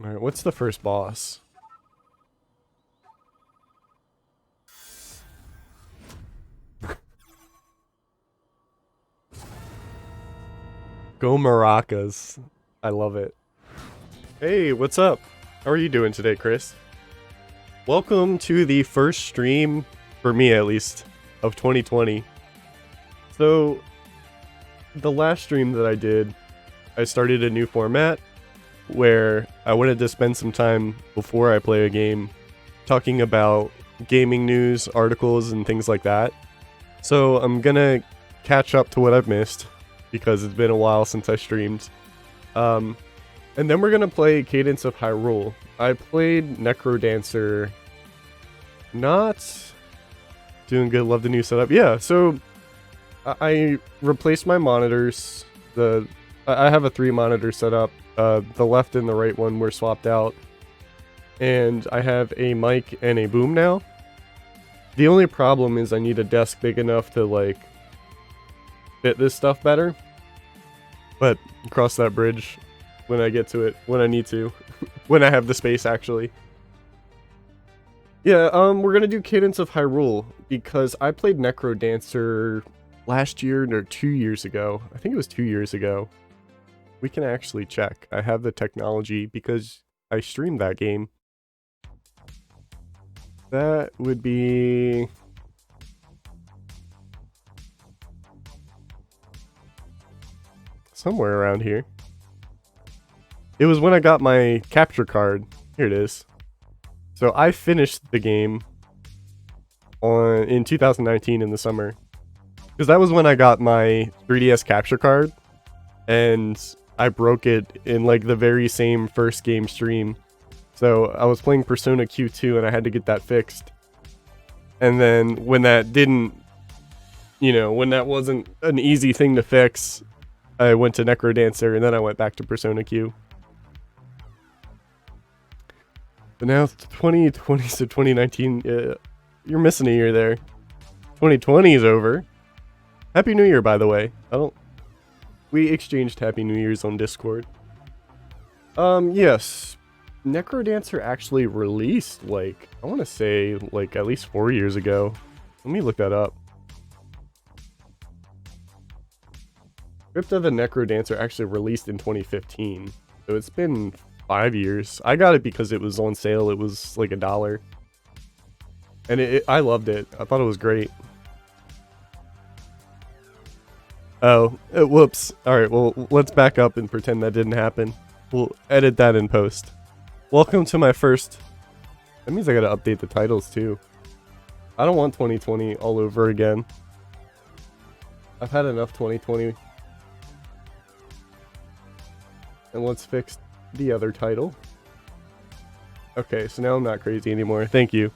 Alright, what's the first boss? Go maracas. I love it. Hey, what's up? How are you doing today, Chris? Welcome to the first stream, for me at least, of 2020. So, the last stream that I did, I started a new format where I wanted to spend some time before I play a game talking about gaming news, articles, and things like that. So I'm gonna catch up to what I've missed because it's been a while since I streamed. And then we're gonna play Cadence of Hyrule. I played Necrodancer. Not doing good. Love the new setup. Yeah, so I replaced my monitors. I have a 3-monitor setup. The left and the right one were swapped out. And I have a mic and a boom now. The only problem is I need a desk big enough to, like, fit this stuff better. But cross that bridge when I get to it, when I need to. When I have the space, actually. Yeah, we're gonna do Cadence of Hyrule, because I played Necrodancer last year, or 2 years ago. I think it was 2 years ago. We can actually check. I have the technology, because I streamed that game. That would be... somewhere around here. It was when I got my capture card. Here it is. So I finished the game in 2019 in the summer. Because that was when I got my 3DS capture card. And I broke it in like the very same first game stream. So I was playing Persona Q2 and I had to get that fixed. And then when that didn't, when that wasn't an easy thing to fix, I went to Necrodancer and then I went back to Persona Q. But now 2020 to 2019, you're missing a year there. 2020 is over. Happy New Year, by the way. We exchanged Happy New Year's on Discord. Yes. Necrodancer actually released, like, I want to say, like, at least 4 years ago. Let me look that up. Crypt of the Necrodancer actually released in 2015. So it's been 5 years. I got it because it was on sale. It was like $1. And I loved it. I thought it was great. Oh, whoops. Alright, well, let's back up and pretend that didn't happen. We'll edit that in post. Welcome to my first... That means I gotta update the titles too. I don't want 2020 all over again. I've had enough 2020. And let's fix the other title. Okay, so now I'm not crazy anymore. Thank you.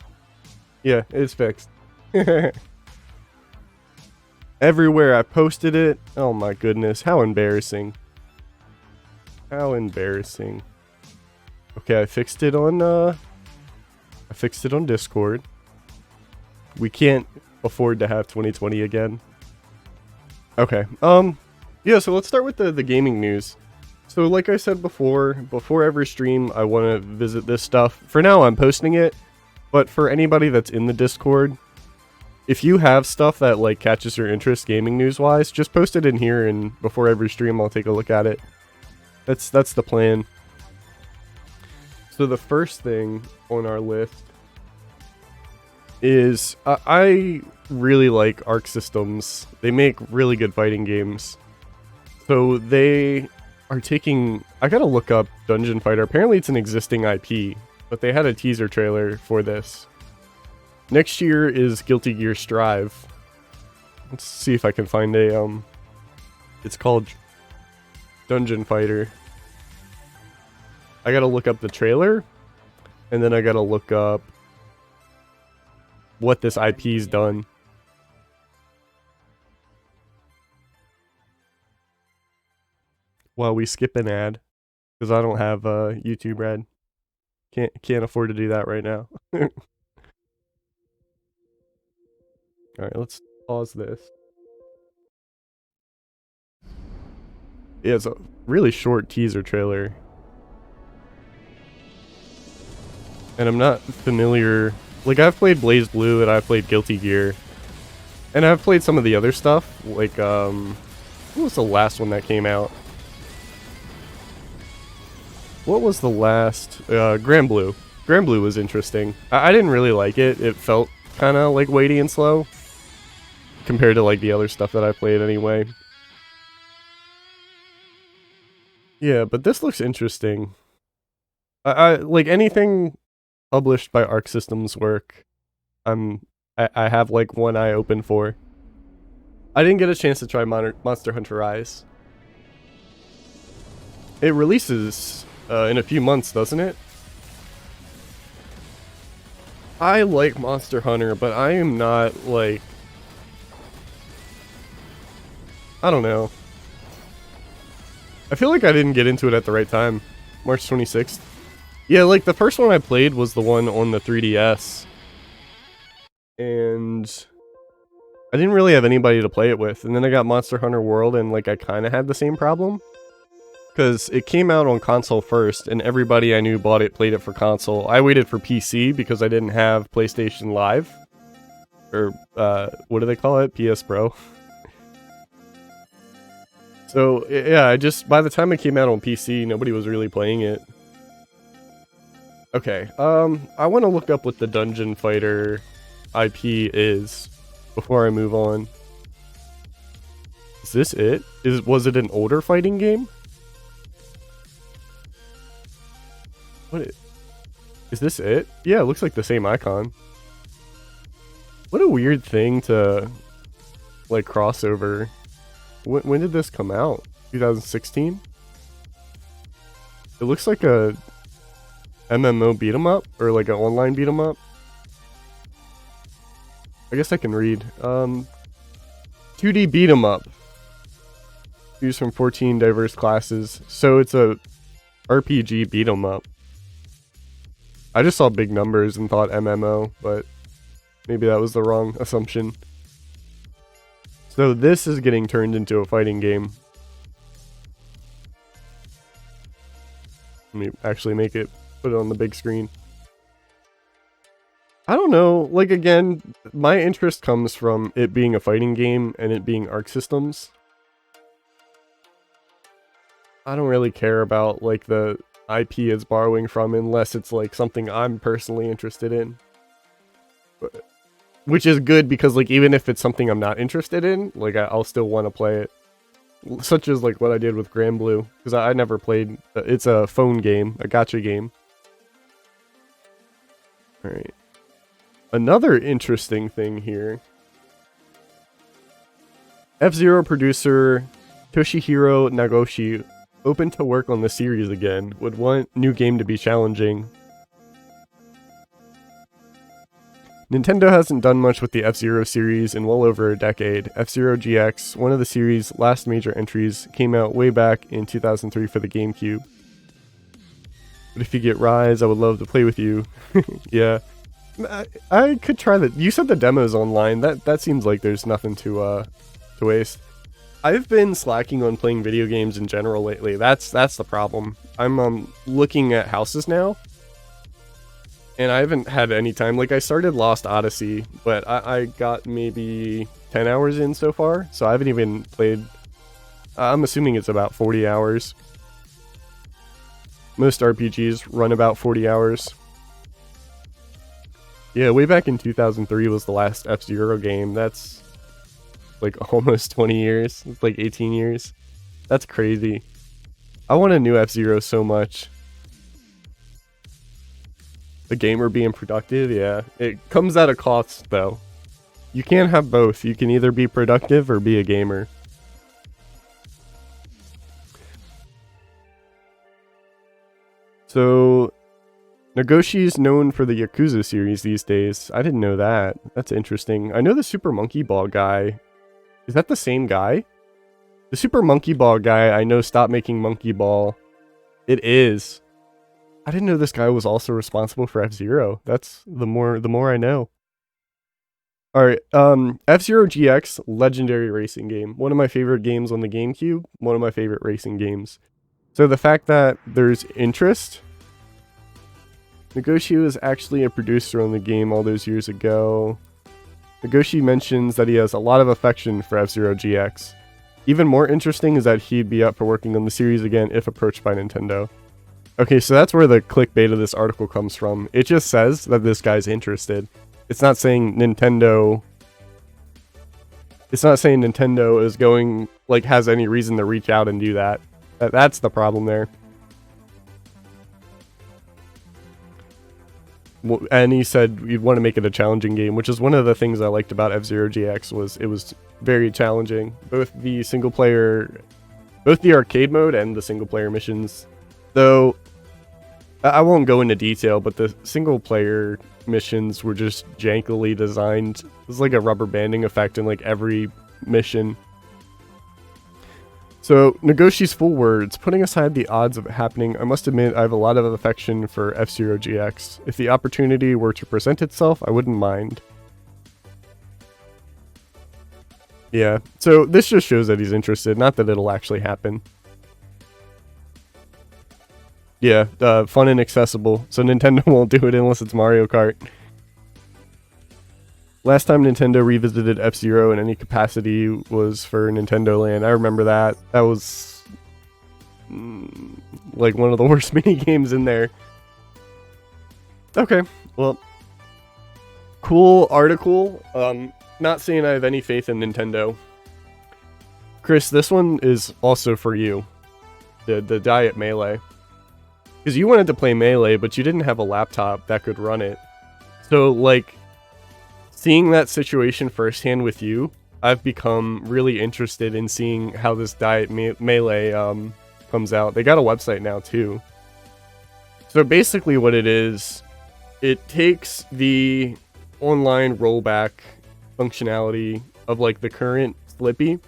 Yeah, it's fixed. Everywhere I posted it. Oh my goodness, how embarrassing. How embarrassing. Okay, I fixed it on Discord. We can't afford to have 2020 again. Okay. Yeah, so let's start with the gaming news. So like I said before every stream, I want to visit this stuff. For now, I'm posting it, but for anybody that's in the Discord, if you have stuff that like catches your interest gaming news wise, just post it in here, and before every stream, I'll take a look at it. That's the plan. So the first thing on our list is I really like Arc Systems. They make really good fighting games. So they are taking... I gotta look up Dungeon Fighter. Apparently it's an existing IP, but they had a teaser trailer for this. Next year is Guilty Gear Strive. Let's see if I can find a... It's called Dungeon Fighter. I gotta look up the trailer, and then I gotta look up what this IP's done. While we skip an ad, because I don't have a YouTube ad. Can't afford to do that right now. Alright, let's pause this. Yeah, it's a really short teaser trailer. And I'm not familiar. Like, I've played Blaze Blue and I've played Guilty Gear. And I've played some of the other stuff. Like, what was the last one that came out? What was the last? Grand Blue. Grand Blue was interesting. I didn't really like it. It felt kind of like weighty and slow. Compared to like the other stuff that I played anyway. Yeah, but this looks interesting. I like anything published by Arc Systems work. I have like one eye open for. I didn't get a chance to try Monster Hunter Rise. It releases in a few months, doesn't it? I like Monster Hunter, but I am not like... I don't know. I feel like I didn't get into it at the right time. March 26th. Yeah, like the first one I played was the one on the 3DS. And I didn't really have anybody to play it with. And then I got Monster Hunter World and like I kind of had the same problem. Because it came out on console first and everybody I knew bought it, played it for console. I waited for PC because I didn't have PlayStation Live. Or, what do they call it? PS Pro. So, yeah, by the time it came out on PC, nobody was really playing it. Okay, I want to look up what the Dungeon Fighter IP is before I move on. Is this it? Was it an older fighting game? Is this it? Yeah, it looks like the same icon. What a weird thing to, like, cross over. When did this come out? 2016? It looks like a MMO beat 'em up, or like an online beat 'em up. I guess I can read. 2D beat 'em up. Used from 14 diverse classes. So it's a RPG beat 'em up. I just saw big numbers and thought MMO, but maybe that was the wrong assumption. So this is getting turned into a fighting game. Let me actually put it on the big screen. I don't know, like again, my interest comes from it being a fighting game and it being Arc Systems. I don't really care about like the IP it's borrowing from unless it's like something I'm personally interested in. Which is good because like even if it's something I'm not interested in, like I'll still want to play it. Such as like what I did with Grand Blue, because I never played. It's a phone game, a gacha game. Alright. Another interesting thing here. F-Zero producer Toshihiro Nagoshi, open to work on the series again, would want new game to be challenging. Nintendo hasn't done much with the F-Zero series in well over a decade. F-Zero GX, one of the series' last major entries, came out way back in 2003 for the GameCube. But if you get Rise, I would love to play with you. Yeah. I could try that. You said the demo's online. That seems like there's nothing to waste. I've been slacking on playing video games in general lately. That's the problem. I'm looking at houses now. And I haven't had any time. Like, I started Lost Odyssey, but I got maybe 10 hours in so far. So I haven't even played... I'm assuming it's about 40 hours. Most RPGs run about 40 hours. Yeah, way back in 2003 was the last F-Zero game. That's like almost 20 years. It's like 18 years. That's crazy. I want a new F-Zero so much. The gamer being productive, yeah. It comes at a cost, though. You can't have both. You can either be productive or be a gamer. So, Nagoshi's known for the Yakuza series these days. I didn't know that. That's interesting. I know the Super Monkey Ball guy. Is that the same guy? The Super Monkey Ball guy, I know, stopped making Monkey Ball. It is. I didn't know this guy was also responsible for F-Zero. That's the more I know. Alright, F-Zero GX, legendary racing game. One of my favorite games on the GameCube, one of my favorite racing games. So the fact that there's interest Nagoshi was actually a producer on the game all those years ago. Nagoshi mentions that he has a lot of affection for F-Zero GX. Even more interesting is that he'd be up for working on the series again if approached by Nintendo. Okay, so that's where the clickbait of this article comes from. It just says that this guy's interested. It's not saying Nintendo... It's not saying Nintendo is going, like, has any reason to reach out and do that. That's the problem there. And he said you'd want to make it a challenging game, which is one of the things I liked about F-Zero GX was it was very challenging. Both the arcade mode and the single player missions. Though, I won't go into detail, but the single player missions were just jankily designed. It was like a rubber banding effect in like every mission. So, Nagoshi's full words, putting aside the odds of it happening, I must admit I have a lot of affection for F-Zero GX. If the opportunity were to present itself, I wouldn't mind. Yeah, so this just shows that he's interested, not that it'll actually happen. Yeah, fun and accessible, so Nintendo won't do it unless it's Mario Kart. Last time Nintendo revisited F-Zero in any capacity was for Nintendo Land. I remember that. That was like one of the worst mini games in there. Okay, well, cool article. Not saying I have any faith in Nintendo. Chris, this one is also for you. The Diet Melee. Because you wanted to play Melee, but you didn't have a laptop that could run it. So, like, seeing that situation firsthand with you, I've become really interested in seeing how this Diet Melee comes out. They got a website now, too. So basically what it is, it takes the online rollback functionality of, like, the current Slippy,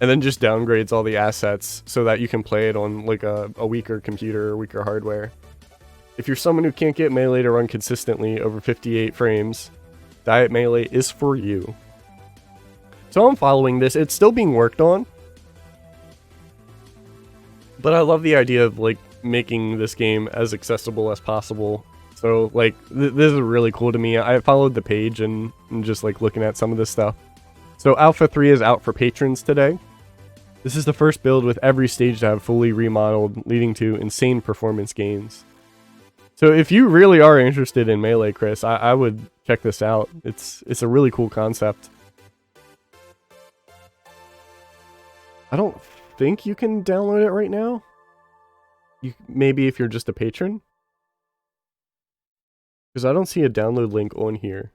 and then just downgrades all the assets so that you can play it on, like, a weaker computer or weaker hardware. If you're someone who can't get Melee to run consistently over 58 frames, Diet Melee is for you. So I'm following this. It's still being worked on. But I love the idea of, like, making this game as accessible as possible. So, like, this is really cool to me. I followed the page and just, like, looking at some of this stuff. So Alpha 3 is out for patrons today. This is the first build with every stage to have fully remodeled, leading to insane performance gains. So if you really are interested in Melee, Chris, I would check this out. It's a really cool concept. I don't think you can download it right now. Maybe if you're just a patron. Because I don't see a download link on here.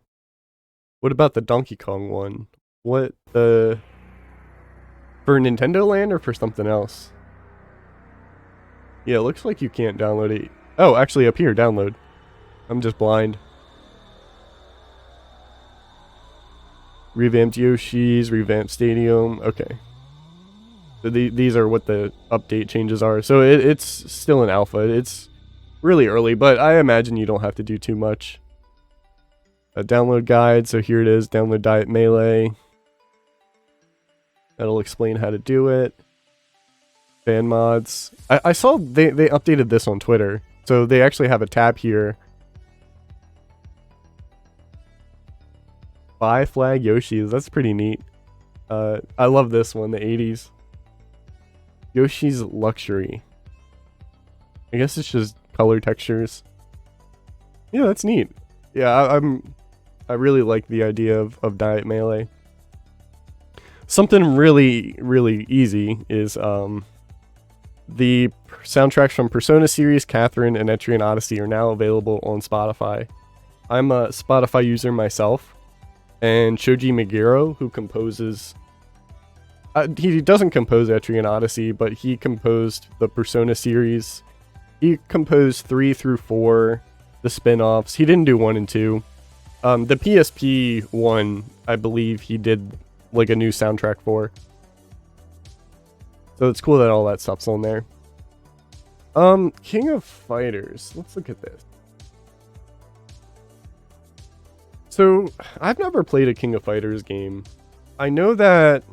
What about the Donkey Kong one? What the... For Nintendo Land or for something else? Yeah, it looks like you can't download it. Oh, actually up here, download. I'm just blind. Revamped Yoshi's, revamped Stadium. Okay. So these are what the update changes are. So it's still an alpha. It's really early, but I imagine you don't have to do too much. A download guide. So here it is. Download Diet Melee. That'll explain how to do it. Fan mods. I saw they updated this on Twitter. So they actually have a tab here. Buy flag Yoshi's. That's pretty neat. I love this one, the 80s. Yoshi's Luxury. I guess it's just color textures. Yeah, that's neat. Yeah, I really like the idea of Diet Melee. Something really, really easy is the soundtracks from Persona series, Catherine, and Etrian Odyssey are now available on Spotify. I'm a Spotify user myself, and Shoji Meguro, who composes... he doesn't compose Etrian Odyssey, but he composed the Persona series. He composed 3 through 4, the spin-offs. He didn't do 1 and 2. The PSP one, I believe he did like a new soundtrack for. So it's cool that all that stuff's on there. King of Fighters. Let's look at this. So, I've never played a King of Fighters game. I know that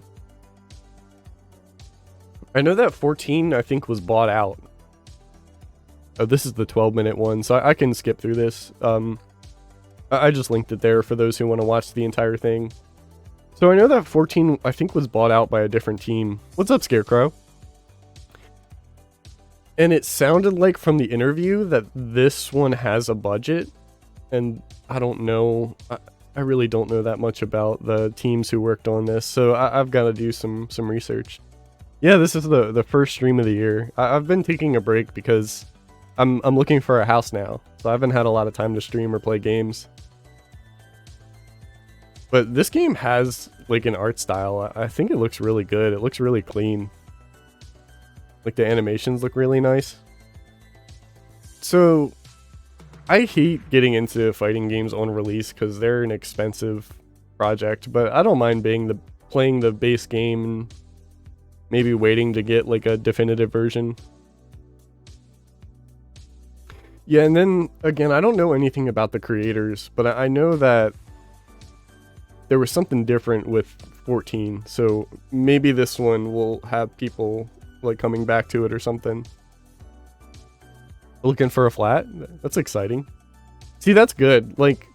14, I think, was bought out. Oh, this is the 12-minute one, so I can skip through this. I just linked it there for those who want to watch the entire thing. So I know that 14, I think, was bought out by a different team. What's up, Scarecrow? And it sounded like from the interview that this one has a budget. And I don't know. I really don't know that much about the teams who worked on this. So I've got to do some research. Yeah, this is the first stream of the year. I've been taking a break because I'm looking for a house now. So I haven't had a lot of time to stream or play games. But this game has like an art style. I think it looks really good. It looks really clean. Like the animations look really nice. So I hate getting into fighting games on release because they're an expensive project, but I don't mind playing the base game and maybe waiting to get like a definitive version. Yeah, and then again, I don't know anything about the creators, but I know that there was something different with 14, so maybe this one will have people like coming back to it or something. Looking for a flat? That's exciting. See, that's good. Like,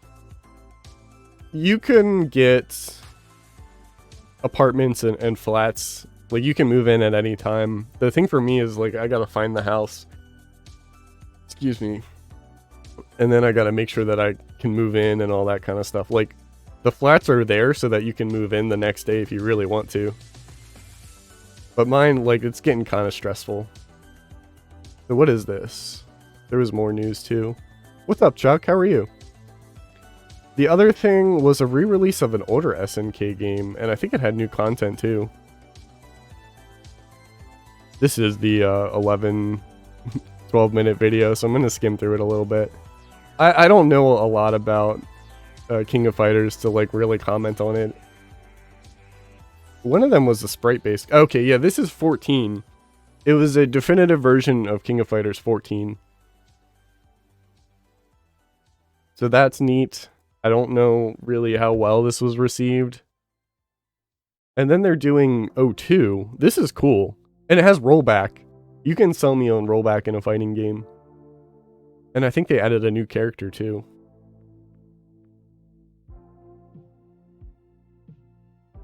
you can get apartments and flats. Like, you can move in at any time. The thing for me is, like, I gotta find the house. Excuse me. And then I gotta make sure that I can move in and all that kind of stuff. Like, the flats are there so that you can move in the next day if you really want to. But mine, like, it's getting kind of stressful. So what is this? There was more news too. What's up, Chuck? How are you? The other thing was a re-release of an older SNK game, and I think it had new content too. This is the 12-minute video, so I'm going to skim through it a little bit. I don't know a lot about King of Fighters to like really comment on it. One of them was the sprite-based. Okay, yeah, this is 14. It was a definitive version of King of Fighters 14. So that's neat. I don't know really how well this was received. And then they're doing 02. This is cool. And it has rollback. You can sell me on rollback in a fighting game. And I think they added a new character too.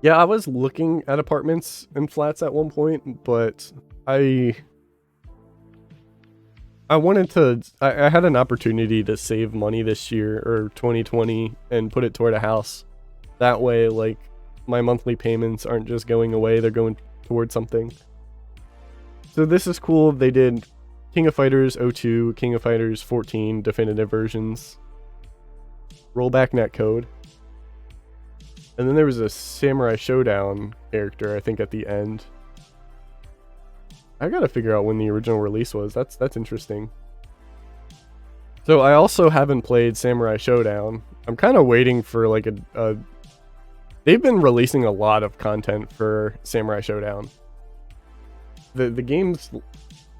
Yeah, I was looking at apartments and flats at one point, but I wanted to, I had an opportunity to save money this year, or 2020, and put it toward a house. That way, like, my monthly payments aren't just going away, they're going towards something. So this is cool. They did King of Fighters 02, King of Fighters 14 definitive versions. Rollback netcode. And then there was a Samurai Showdown character, I think, at the end. I gotta figure out when the original release was. That's interesting. So I also haven't played Samurai Showdown. I'm kind of waiting for like a... They've been releasing a lot of content for Samurai Showdown. The game's...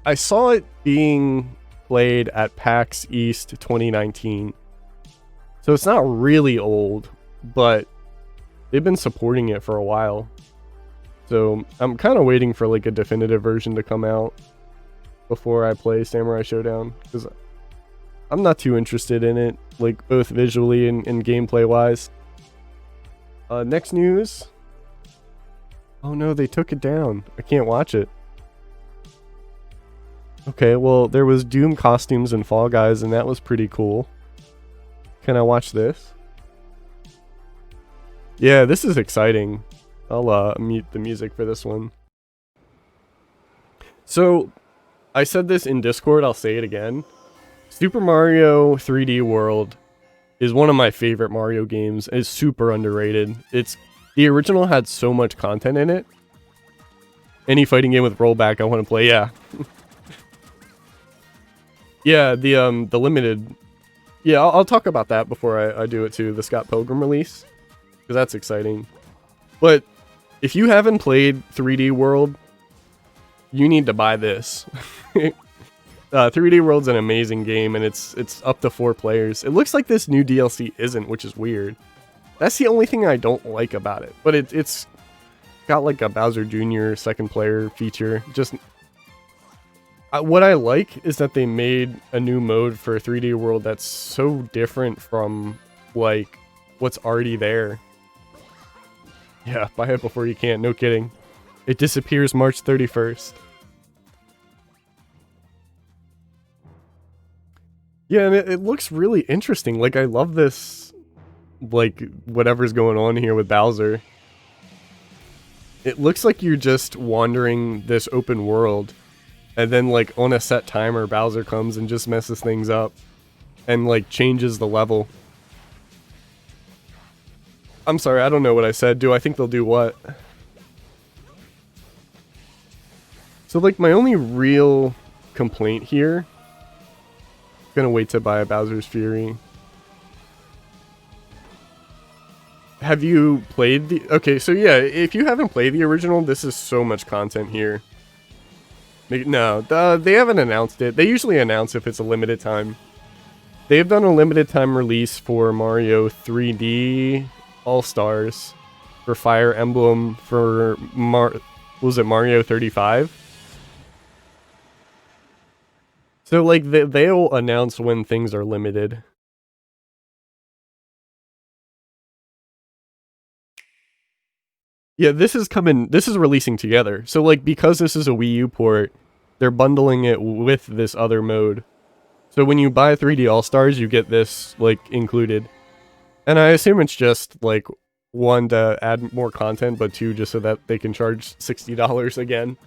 I saw it being played at PAX East 2019. So it's not really old, but they've been supporting it for a while. So I'm kind of waiting for like a definitive version to come out before I play Samurai Showdown, because I'm not too interested in it, like both visually and gameplay wise. Next news. Oh no, they took it down. I can't watch it. Okay, well, there was Doom costumes in Fall Guys, and that was pretty cool. Can I watch this? Yeah, this is exciting. I'll mute the music for this one. So, I said this in Discord, I'll say it again. Super Mario 3D World is one of my favorite Mario games. It's super underrated. The original had so much content in it. Any fighting game with rollback I want to play, yeah. Yeah, the limited... Yeah, I'll talk about that before I do it too, the Scott Pilgrim release. Because that's exciting. But if you haven't played 3D World, you need to buy this. 3D World's an amazing game, and it's up to 4 players. It looks like this new DLC isn't, which is weird. That's the only thing I don't like about it. But it's got like a Bowser Jr. second player feature. Just What I like is that they made a new mode for 3D World that's so different from, like, what's already there. Yeah, buy it before you can, no kidding. It disappears March 31st. Yeah, and it looks really interesting. Like, I love this, like, whatever's going on here with Bowser. It looks like you're just wandering this open world, and then, like, on a set timer, Bowser comes and just messes things up, and, like, changes the level. I'm sorry, I don't know what I said. Do I think they'll do what? So, like, my only real complaint here... Gonna wait to buy a Bowser's Fury. Have you played the... Okay, so yeah, if you haven't played the original, this is so much content here. No, they haven't announced it. They usually announce if it's a limited time. They've done a limited time release for Mario 3D All-Stars, for Fire Emblem, for was it Mario 35? So, like, they'll announce when things are limited. Yeah, this is releasing together. So, like, because this is a Wii U port, they're bundling it with this other mode. So when you buy 3D All-Stars, you get this, like, included. And I assume it's just, like, one, to add more content, but two, just so that they can charge $60 again.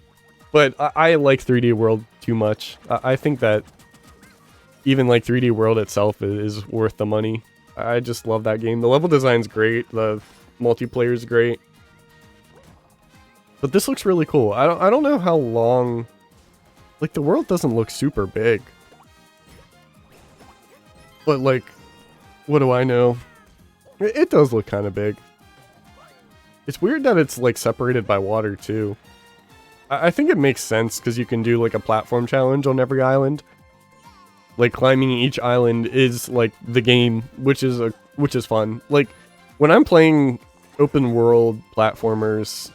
But I like 3D World too much. I think that even, like, 3D World itself is worth the money. I just love that game. The level design's great. The multiplayer's great. But this looks really cool. I don't know how long... Like, the world doesn't look super big. But, like, what do I know? It does look kind of big. It's weird that it's, like, separated by water, too. I think it makes sense, because you can do, like, a platform challenge on every island. Like, climbing each island is, like, the game, which is fun. Like, when I'm playing open world platformers...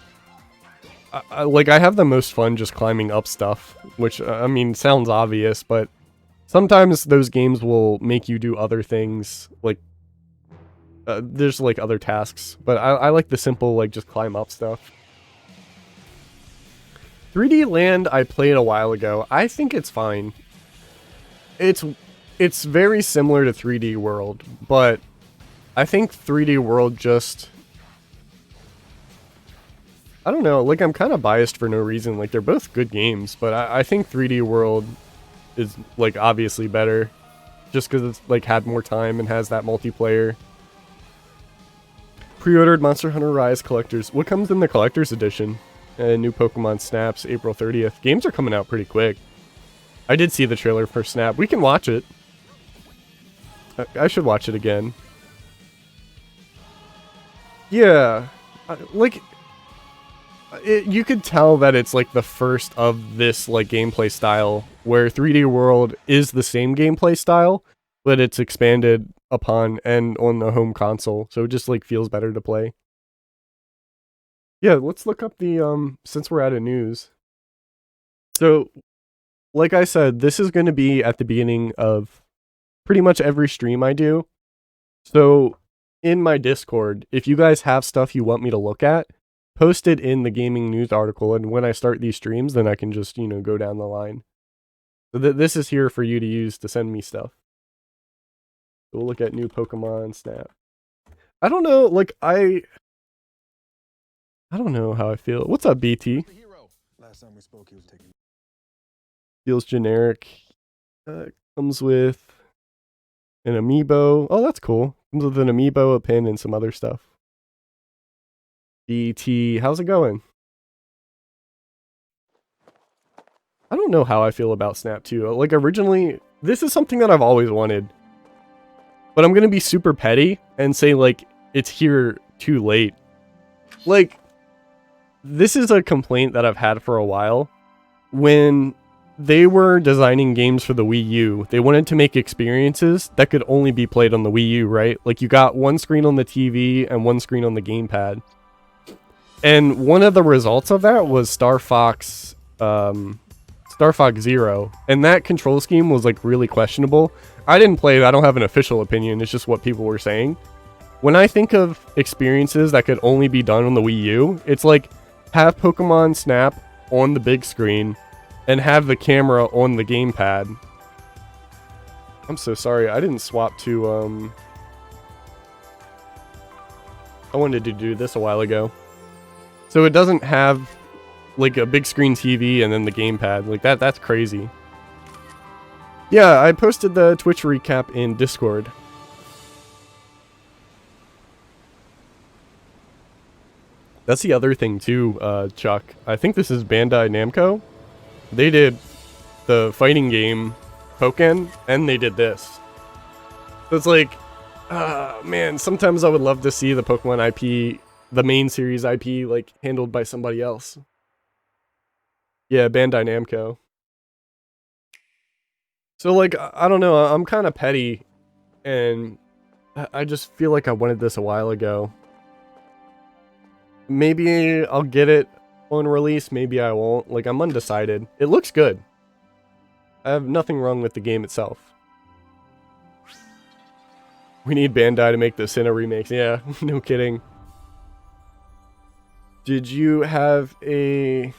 I have the most fun just climbing up stuff, which, I mean, sounds obvious, but sometimes those games will make you do other things, like, there's, like, other tasks, but I like the simple, like, just climb up stuff. 3D Land I played a while ago. I think it's fine. It's very similar to 3D World, but I think 3D World just... I don't know, like, I'm kind of biased for no reason. Like, they're both good games, but I think 3D World is, like, obviously better. Just because it's, like, had more time and has that multiplayer. Pre-ordered Monster Hunter Rise Collectors. What comes in the Collector's Edition? New Pokemon Snaps, April 30th. Games are coming out pretty quick. I did see the trailer for Snap. We can watch it. I should watch it again. Yeah. Like... you could tell that it's, like, the first of this, like, gameplay style, where 3D World is the same gameplay style, but it's expanded upon and on the home console, so it just, like, feels better to play. Yeah, let's look up the, since we're out of news. So, like I said, this is going to be at the beginning of pretty much every stream I do. So, in my Discord, if you guys have stuff you want me to look at, post it in the gaming news article, and when I start these streams, then I can just, you know, go down the line. So this is here for you to use to send me stuff. We'll look at new Pokemon Snap. I don't know, like, I don't know how I feel. What's up, BT? Last time we spoke, he was taking... Feels generic. Comes with an amiibo. Oh, that's cool. Comes with an amiibo, a pin, and some other stuff. BT, how's it going? I don't know how I feel about Snap 2. Like, originally, this is something that I've always wanted. But I'm gonna be super petty and say, like, it's here too late. Like, this is a complaint that I've had for a while. When they were designing games for the Wii U, they wanted to make experiences that could only be played on the Wii U, right? Like, you got one screen on the TV and one screen on the gamepad. And one of the results of that was Star Fox Star Fox Zero, and that control scheme was like really questionable. I didn't play it, I don't have an official opinion, it's just what people were saying. When I think of experiences that could only be done on the Wii U, it's like have Pokemon Snap on the big screen and have the camera on the gamepad. I'm so sorry, I didn't swap to, I wanted to do this a while ago. So it doesn't have like a big screen TV and then the gamepad. Like that's crazy. Yeah, I posted the Twitch recap in Discord. That's the other thing too, Chuck. I think this is Bandai Namco. They did the fighting game Pokken, and they did this. So it's like, man, sometimes I would love to see the Pokemon IP, the main series IP, like handled by somebody else. Yeah, Bandai Namco. So like, I don't know, I'm kind of petty, and I just feel like I wanted this a while ago. Maybe I'll get it on release, maybe I won't. Like, I'm undecided. It looks good. I have nothing wrong with the game itself. We need Bandai to make the Sinnoh remakes. Yeah, no kidding. Did you have a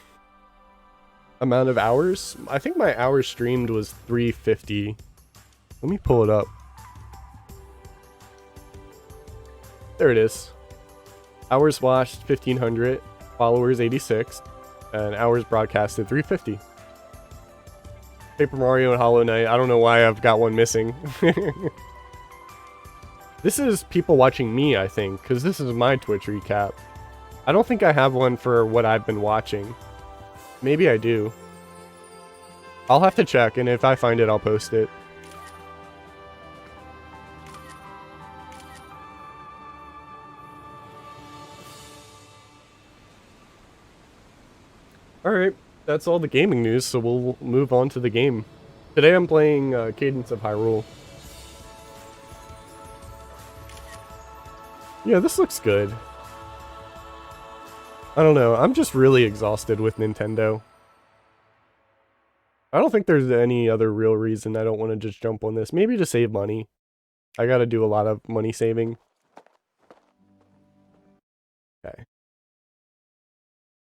amount of hours? I think my hours streamed was 350. Let me pull it up. There it is. Hours watched 1500, followers 86, and hours broadcasted 350. Paper Mario and Hollow Knight. I don't know why I've got one missing. This is people watching me, I think, because this is my Twitch recap. I don't think I have one for what I've been watching. Maybe I do. I'll have to check, and if I find it, I'll post it. Alright, that's all the gaming news, so we'll move on to the game. Today I'm playing Cadence of Hyrule. Yeah, this looks good. I don't know, I'm just really exhausted with Nintendo. I don't think there's any other real reason I don't want to just jump on this. Maybe to save money. I gotta do a lot of money saving. Okay.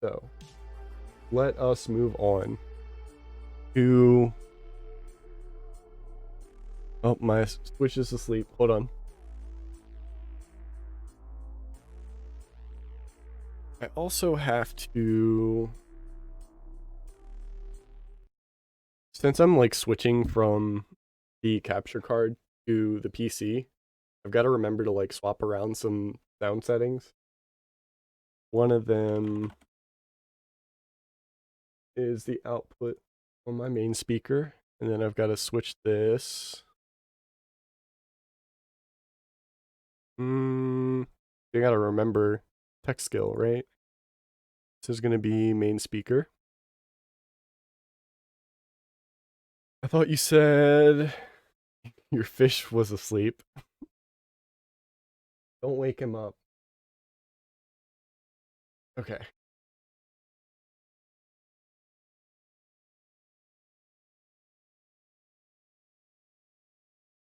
So, let us move on to... Oh, my Switch is asleep. Hold on. I also have to... Since I'm like switching from the capture card to the PC, I've got to remember to like swap around some sound settings. One of them is the output on my main speaker, and then I've got to switch this. You gotta remember text skill, right? This is gonna be main speaker. I thought you said your fish was asleep. Don't wake him up. Okay.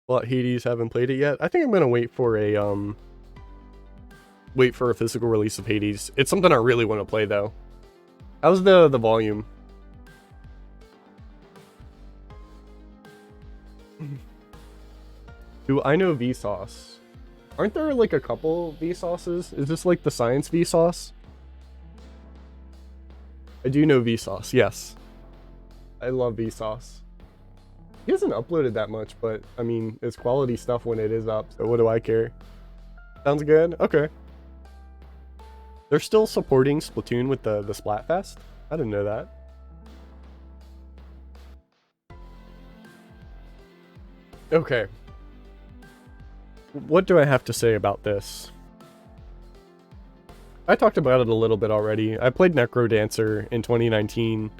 Well, Hades, haven't played it yet. I think I'm gonna wait for a physical release of Hades. It's something I really want to play though. How's the volume? Do I know Vsauce? Aren't there like a couple Vsauces? Is this like the science Vsauce? I do know Vsauce, yes. I love Vsauce. He hasn't uploaded that much, but I mean, it's quality stuff when it is up, so what do I care? Sounds good? Okay. They're still supporting Splatoon with the Splatfest? I didn't know that. Okay. What do I have to say about this? I talked about it a little bit already. I played Necrodancer in 2019,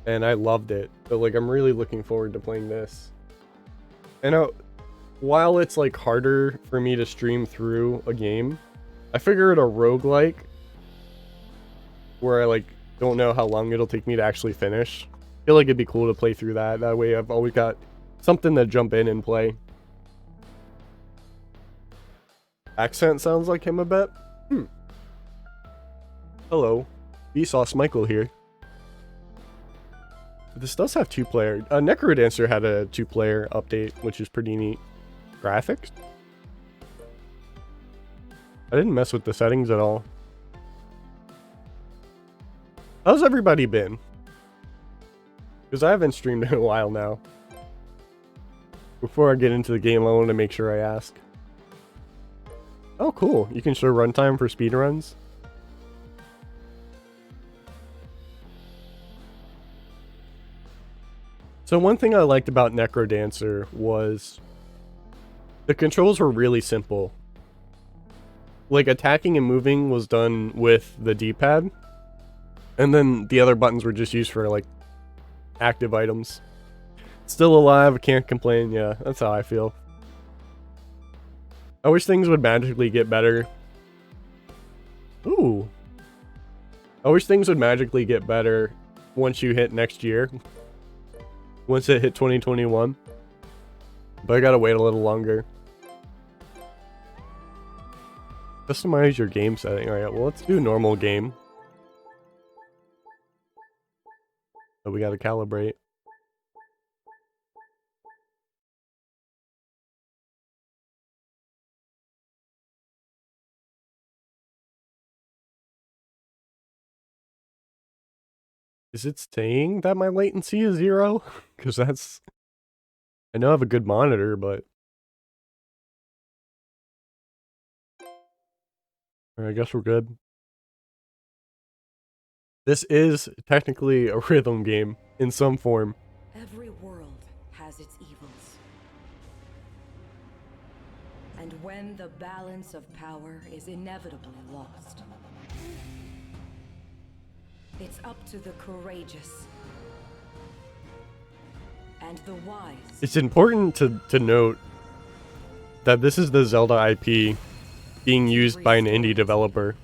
and I loved it. So, like, I'm really looking forward to playing this. And while it's, like, harder for me to stream through a game, I figured a roguelike, where I, like, don't know how long it'll take me to actually finish, feel like it'd be cool to play through that. That way I've always got something to jump in and play. Accent sounds like him a bit. Hello. Vsauce Michael here. This does have 2-player. Necrodancer had a 2-player update, which is pretty neat. Graphics? I didn't mess with the settings at all. How's everybody been? Because I haven't streamed in a while now. Before I get into the game, I want to make sure I ask. Oh, cool. You can show runtime for speedruns. So one thing I liked about Necrodancer was the controls were really simple. Like, attacking and moving was done with the D-pad. And then the other buttons were just used for, like, active items. Still alive, can't complain. Yeah, that's how I feel. I wish things would magically get better. Ooh. I wish things would magically get better once you hit next year. Once it hit 2021. But I gotta wait a little longer. Customize your game setting. Alright, well, let's do normal game. So we gotta calibrate. Is it saying that my latency is 0? Because that's... I know I have a good monitor, but... I guess we're good. This is technically a rhythm game in some form. Every world has its evils. And when the balance of power is inevitably lost, it's up to the courageous and the wise. It's important to note that this is the Zelda IP being used by an indie developer.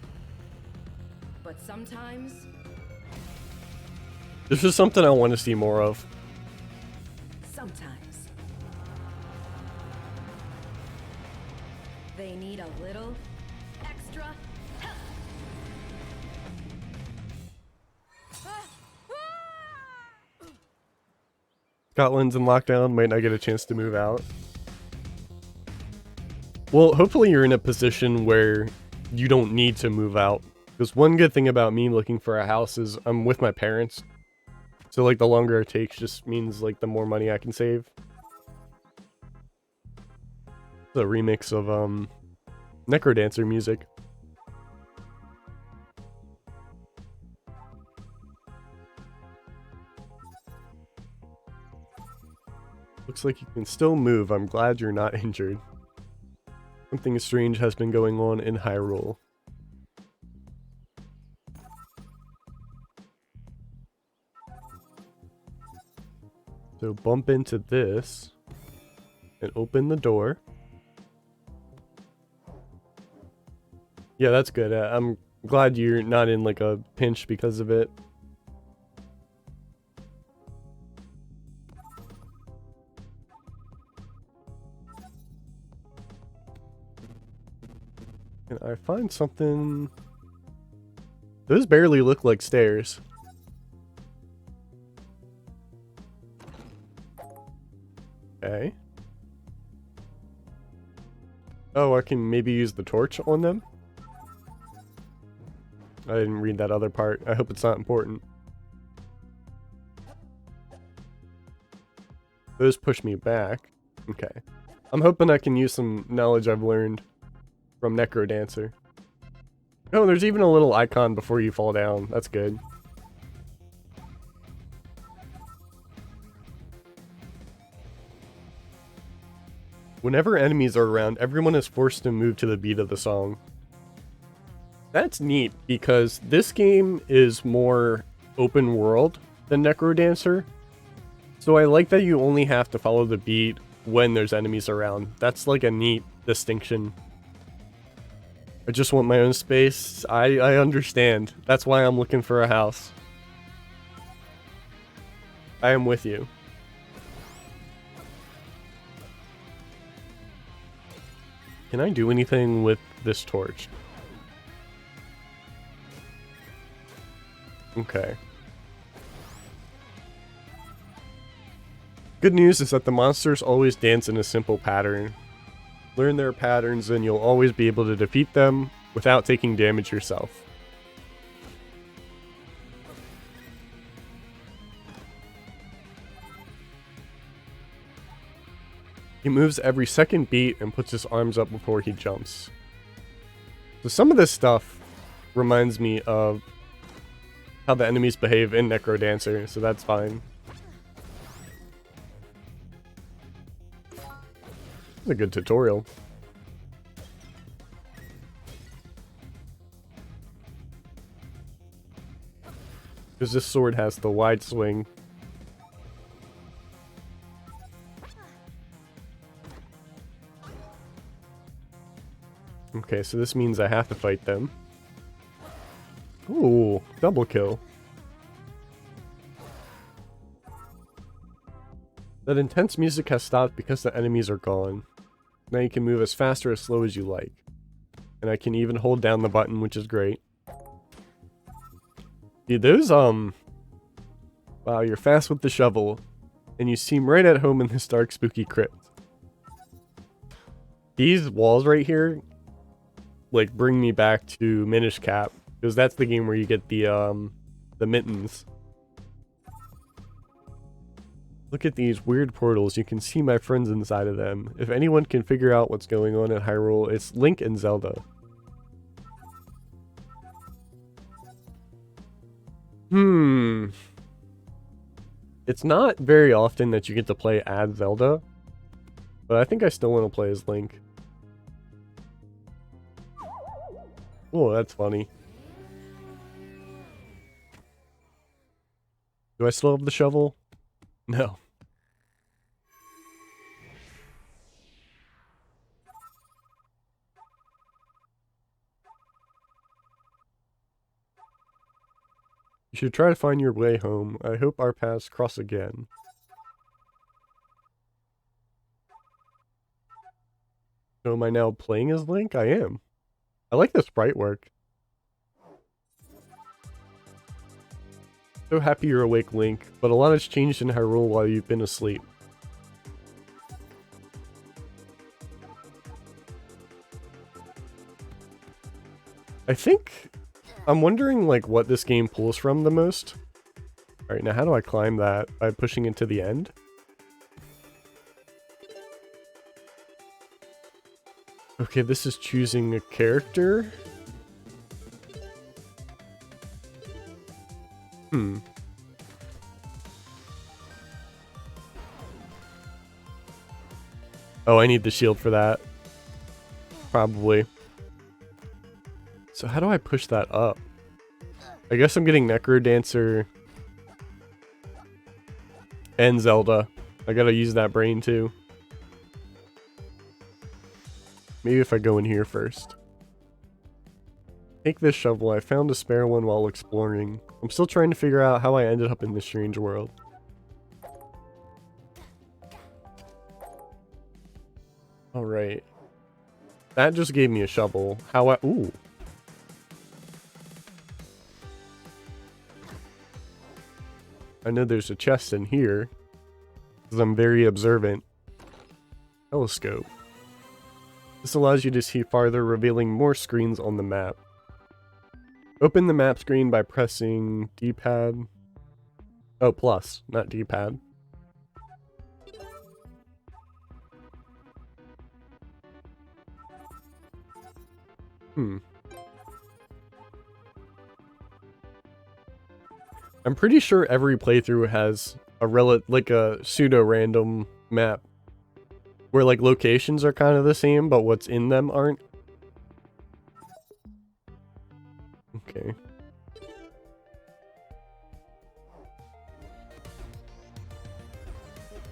But sometimes this is something I want to see more of. Sometimes they need a little extra help. Scotland's in lockdown, might not get a chance to move out. Well, hopefully you're in a position where you don't need to move out. Because one good thing about me looking for a house is I'm with my parents. So, like, the longer it takes just means, like, the more money I can save. The remix of, Necrodancer music. Looks like you can still move. I'm glad you're not injured. Something strange has been going on in Hyrule. So bump into this and open the door. Yeah, that's good. I'm glad you're not in like a pinch because of it. Can I find something? Those barely look like stairs. Okay. Oh, I can maybe use the torch on them? I didn't read that other part. I hope it's not important. Those push me back. Okay. I'm hoping I can use some knowledge I've learned from Necrodancer. Oh, there's even a little icon before you fall down. That's good. Whenever enemies are around, everyone is forced to move to the beat of the song. That's neat, because this game is more open world than Necrodancer. So I like that you only have to follow the beat when there's enemies around. That's like a neat distinction. I just want my own space. I understand. That's why I'm looking for a house. I am with you. Can I do anything with this torch? Okay. Good news is that the monsters always dance in a simple pattern. Learn their patterns and you'll always be able to defeat them without taking damage yourself. He moves every second beat and puts his arms up before he jumps. So some of this stuff reminds me of how the enemies behave in Necrodancer, so that's fine. It's a good tutorial. Because this sword has the wide swing. Okay, so this means I have to fight them. Ooh, double kill. That intense music has stopped because the enemies are gone. Now you can move as fast or as slow as you like. And I can even hold down the button, which is great. Dude, those, wow, you're fast with the shovel. And you seem right at home in this dark, spooky crypt. These walls right here, like, bring me back to Minish Cap. Because that's the game where you get the mittens. Look at these weird portals. You can see my friends inside of them. If anyone can figure out what's going on in Hyrule, it's Link and Zelda. It's not very often that you get to play as Zelda. But I think I still want to play as Link. Oh, that's funny. Do I still have the shovel? No. You should try to find your way home. I hope our paths cross again. So am I now playing as Link? I am. I like the sprite work. So happy you're awake, Link, but a lot has changed in Hyrule while you've been asleep. I think... I'm wondering, like, what this game pulls from the most. Alright, now how do I climb that? By pushing it to the end? Okay, this is choosing a character. Oh, I need the shield for that. Probably. So how do I push that up? I guess I'm getting Necrodancer and Zelda. I gotta use that brain too. Maybe if I go in here first. Take this shovel. I found a spare one while exploring. I'm still trying to figure out how I ended up in this strange world. Alright. That just gave me a shovel. How I... Ooh. I know there's a chest in here. Because I'm very observant. Telescope. This allows you to see farther, revealing more screens on the map. Open the map screen by pressing D-pad. Oh, plus, not D-pad. I'm pretty sure every playthrough has a like a pseudo-random map. Where like locations are kind of the same, but what's in them aren't. Okay.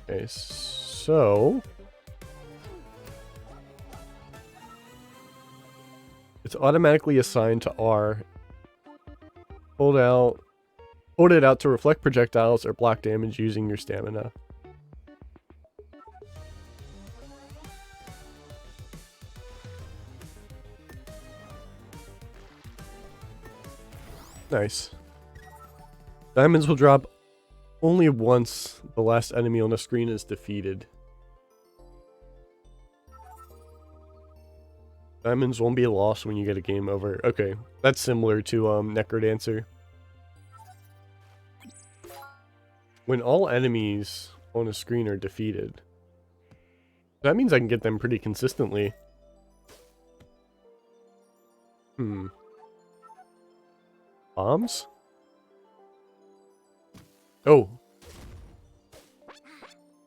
Okay, so... it's automatically assigned to R. Hold out Hold it out to reflect projectiles or block damage using your stamina. Nice. Diamonds will drop only once the last enemy on the screen is defeated. Diamonds won't be lost when you get a game over. Okay, that's similar to Necrodancer. When all enemies on a screen are defeated, that means I can get them pretty consistently. Bombs? Oh.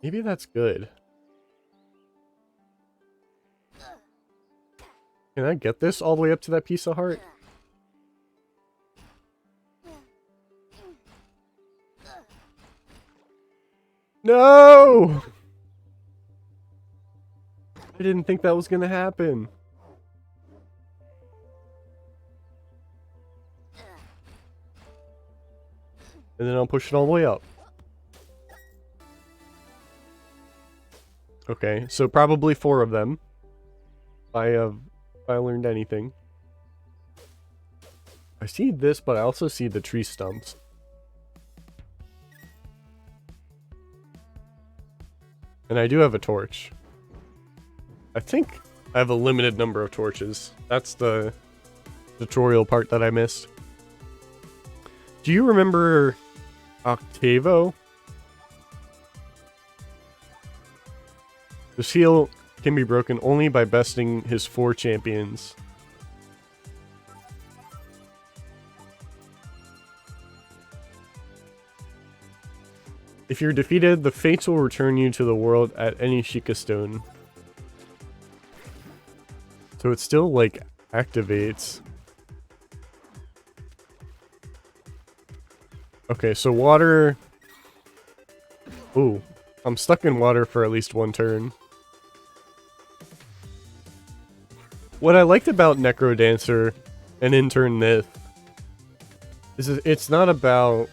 Maybe that's good. Can I get this all the way up to that piece of heart? No! I didn't think that was gonna happen. And then I'll push it all the way up. Okay, so probably 4 of them. If I learned anything. I see this, but I also see the tree stumps. And I do have a torch. I think I have a limited number of torches. That's the tutorial part that I missed. Do you remember Octavo? The seal can be broken only by besting his 4 champions. If you're defeated, the fates will return you to the world at any Sheikah stone. So it still, like, activates. Okay, so water... Ooh, I'm stuck in water for at least 1 turn. What I liked about Necrodancer, and in turn Myth, is it's not about...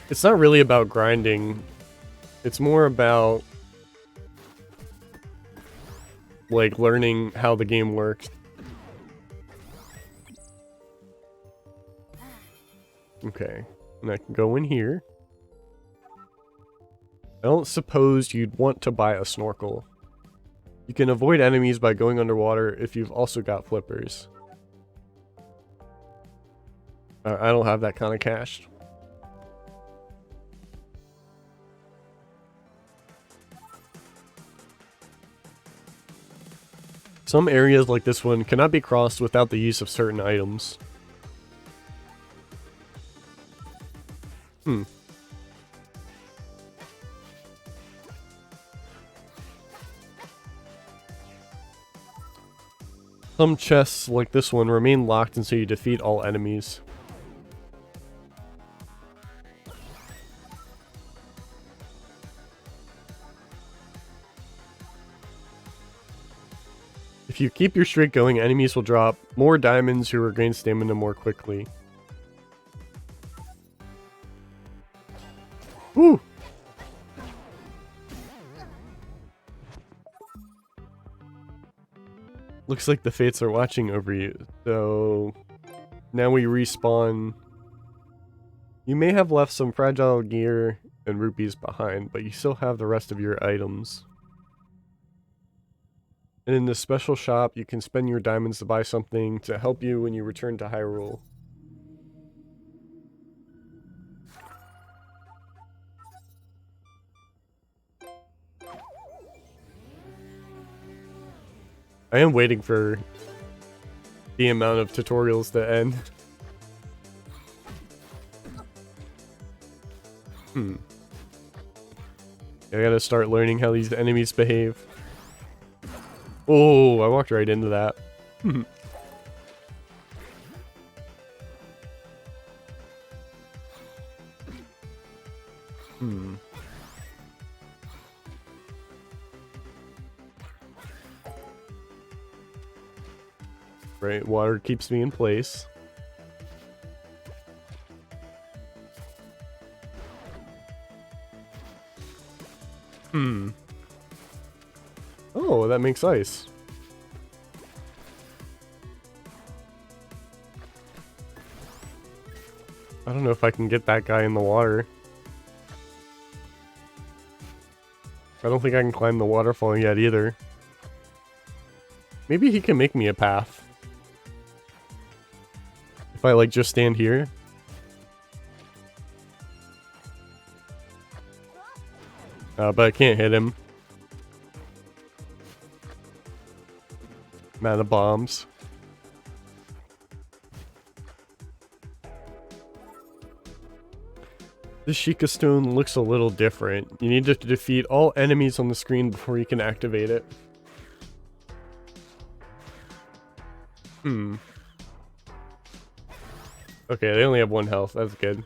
It's not really about grinding. It's more about, like, learning how the game works. Okay, and I can go in here. I don't suppose you'd want to buy a snorkel. You can avoid enemies by going underwater if you've also got flippers. I don't have that kind of cash. Some areas like this one cannot be crossed without the use of certain items. Some chests, like this one, remain locked until you defeat all enemies. If you keep your streak going, enemies will drop more diamonds who regain stamina more quickly. Woo! Looks like the fates are watching over you. So now we respawn. You may have left some fragile gear and rupees behind, but you still have the rest of your items. And in this special shop, you can spend your diamonds to buy something to help you when you return to Hyrule. I am waiting for the amount of tutorials to end. I gotta start learning how these enemies behave. Oh, I walked right into that. Right, water keeps me in place. Hmm. Oh, that makes ice. I don't know if I can get that guy in the water. I don't think I can climb the waterfall yet either. Maybe he can make me a path. If I like just stand here. But I can't hit him. I'm out of bombs. This Sheikah Stone looks a little different. You need to defeat all enemies on the screen before you can activate it. Hmm. Okay, they only have 1 health. That's good.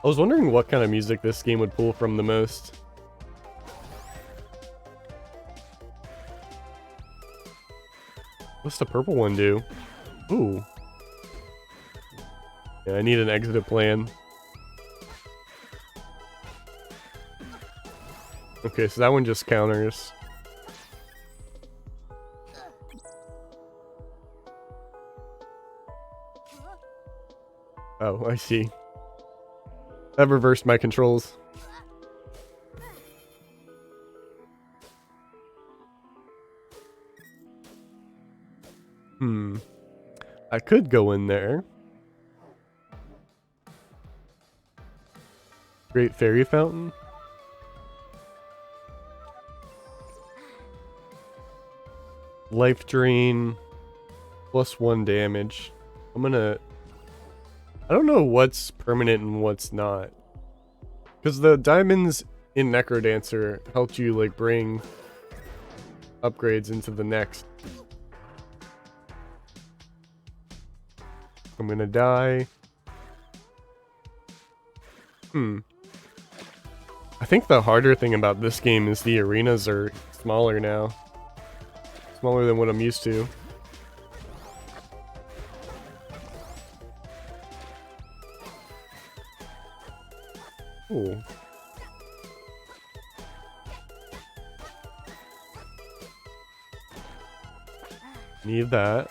I was wondering what kind of music this game would pull from the most. What's the purple one do? Ooh. Yeah, I need an exit plan. Okay, so that one just counters. Oh, I see. That reversed my controls. I could go in there. Great Fairy Fountain. Life Drain. +1 damage. I'm gonna... I don't know what's permanent and what's not. Because the diamonds in Necrodancer helped you like bring upgrades into the next. I'm gonna die. I think the harder thing about this game is the arenas are smaller now. Smaller than what I'm used to. Ooh. Need that.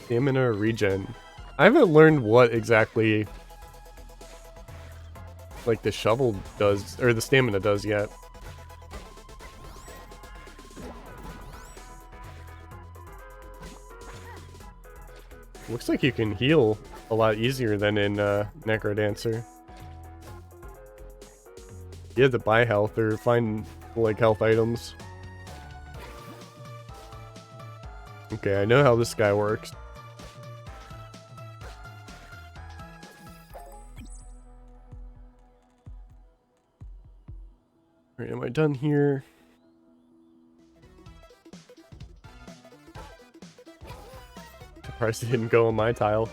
Stamina regen. I haven't learned what exactly like the shovel does, or the stamina does yet. Looks like you can heal a lot easier than in Necrodancer. You have to buy health or find like health items. Okay, I know how this guy works. Alright, am I done here? Surprised it didn't go on my tile.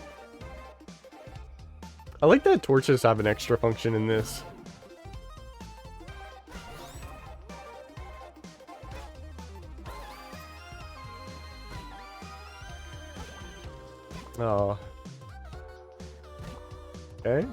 I like that torches have an extra function in this. Oh. Okay.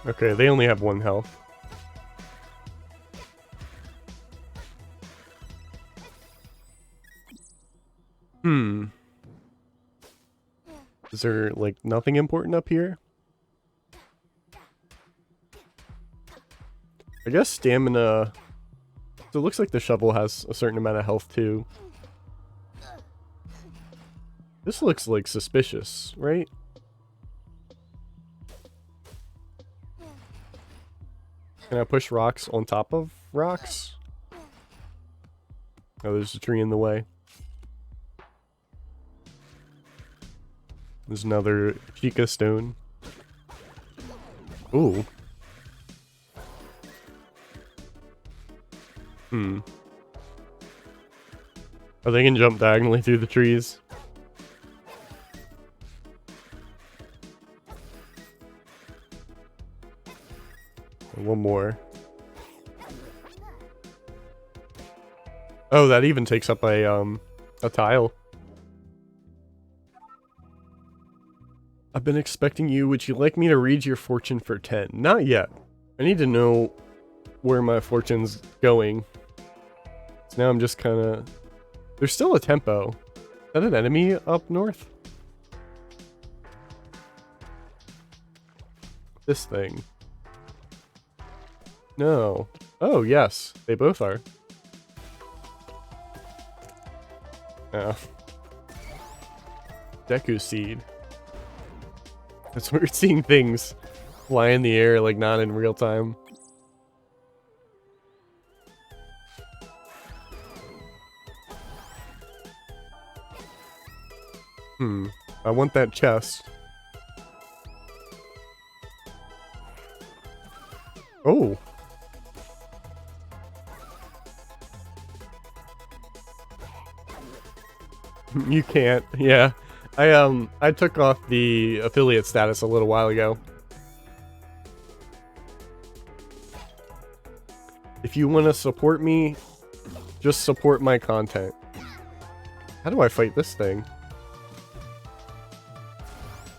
Okay, they only have 1 health. Is there, like, nothing important up here? I guess stamina... So it looks like the shovel has a certain amount of health, too. This looks, like, suspicious, right? Can I push rocks on top of rocks? Oh, there's a tree in the way. There's another Sheikah Stone. Ooh. Oh, they can jump diagonally through the trees. And one more. Oh, that even takes up a tile. I've been expecting you. Would you like me to read your fortune for 10? Not yet. I need to know where my fortune's going. So now I'm just kind of... There's still a tempo. Is that an enemy up north? This thing. No. Oh, yes. They both are. Oh. Deku Seed. That's weird seeing things fly in the air, like not in real time. I want that chest. Oh. You can't. Yeah. I took off the affiliate status a little while ago. If you want to support me, just support my content. How do I fight this thing?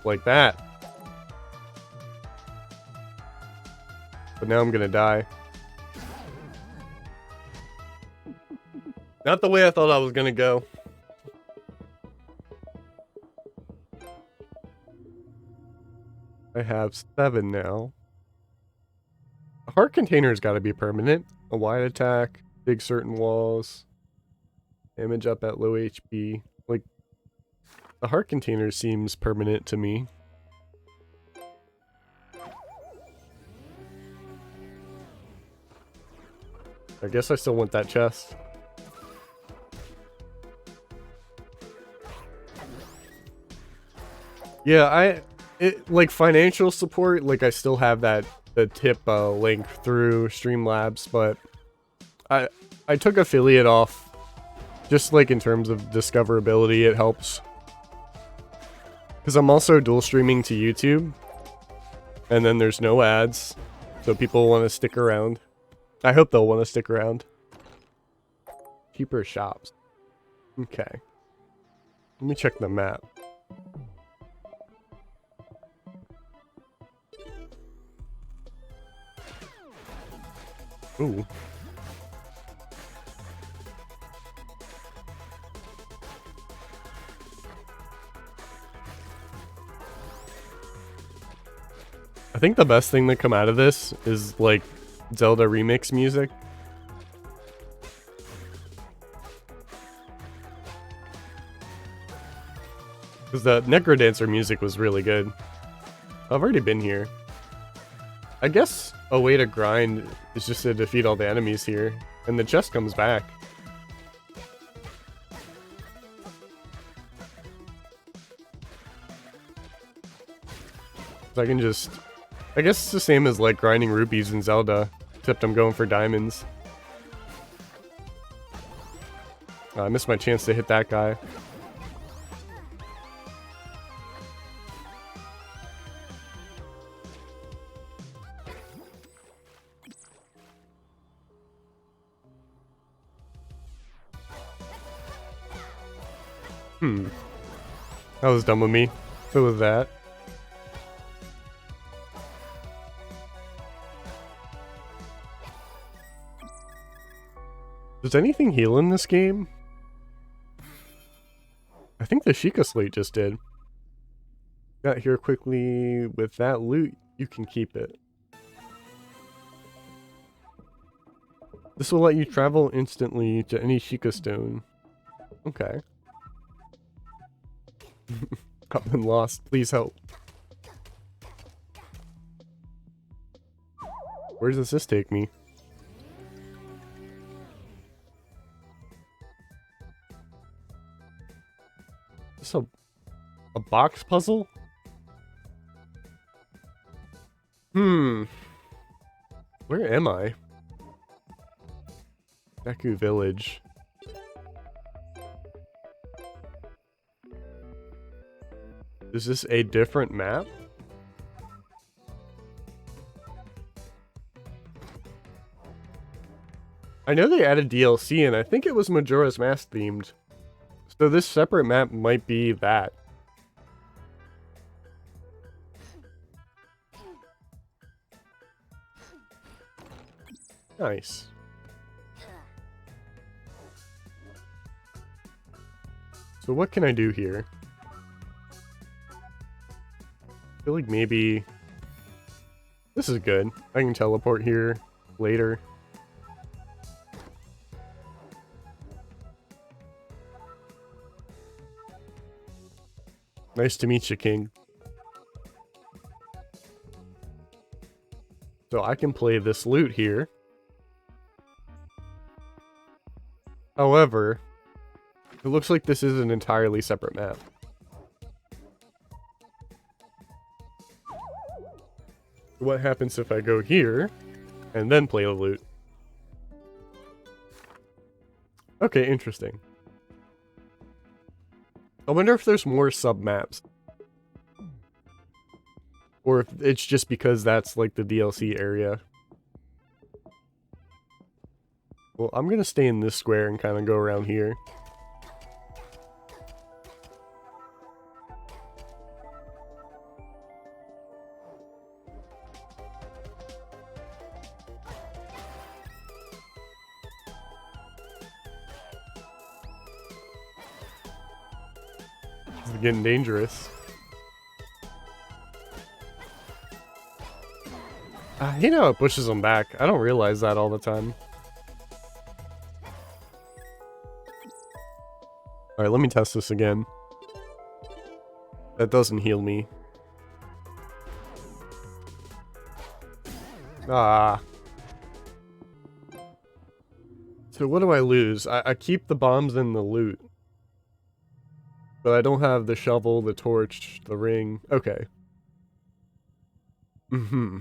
Like that. But now I'm gonna die. Not the way I thought I was gonna go. I have 7 now. A heart container's gotta be permanent. A wide attack, dig certain walls, damage up at low HP. Like, the heart container seems permanent to me. I guess I still want that chest. Yeah, like financial support, like I still have the tip link through Streamlabs, but I took affiliate off just like in terms of discoverability. It helps because I'm also dual streaming to YouTube, and then there's no ads, so people want to stick around. I hope they'll want to stick around. Cheaper shops. Okay, let me check the map. Ooh. I think the best thing that come out of this is like Zelda remix music. Because the Necrodancer music was really good. I've already been here. I guess a way to grind is just to defeat all the enemies here, and the chest comes back. So I can just... I guess it's the same as like grinding rupees in Zelda, except I'm going for diamonds. I missed my chance to hit that guy. That was dumb of me. So was that. Does anything heal in this game? I think the Sheikah Slate just did. Got here quickly. With that loot, you can keep it. This will let you travel instantly to any Sheikah Stone. Okay. I've been lost. Please help. Where does this take me? Is this a box puzzle? Where am I? Deku Village. Is this a different map? I know they added DLC, and I think it was Majora's Mask themed. So this separate map might be that. Nice. So what can I do here? I feel like maybe... This is good. I can teleport here later. Nice to meet you, King. So I can play this loot here. However, it looks like this is an entirely separate map. What happens if I go here and then play the loot? Okay, interesting. I wonder if there's more sub-maps. Or if it's just because that's like the DLC area. Well, I'm gonna stay in this square and kind of go around here. This is getting dangerous. I hate how it pushes them back. I don't realize that all the time. Alright, let me test this again. That doesn't heal me. Ah. So what do I lose? I keep the bombs and the loot. But I don't have the shovel, the torch, the ring. Okay. Mm-hmm.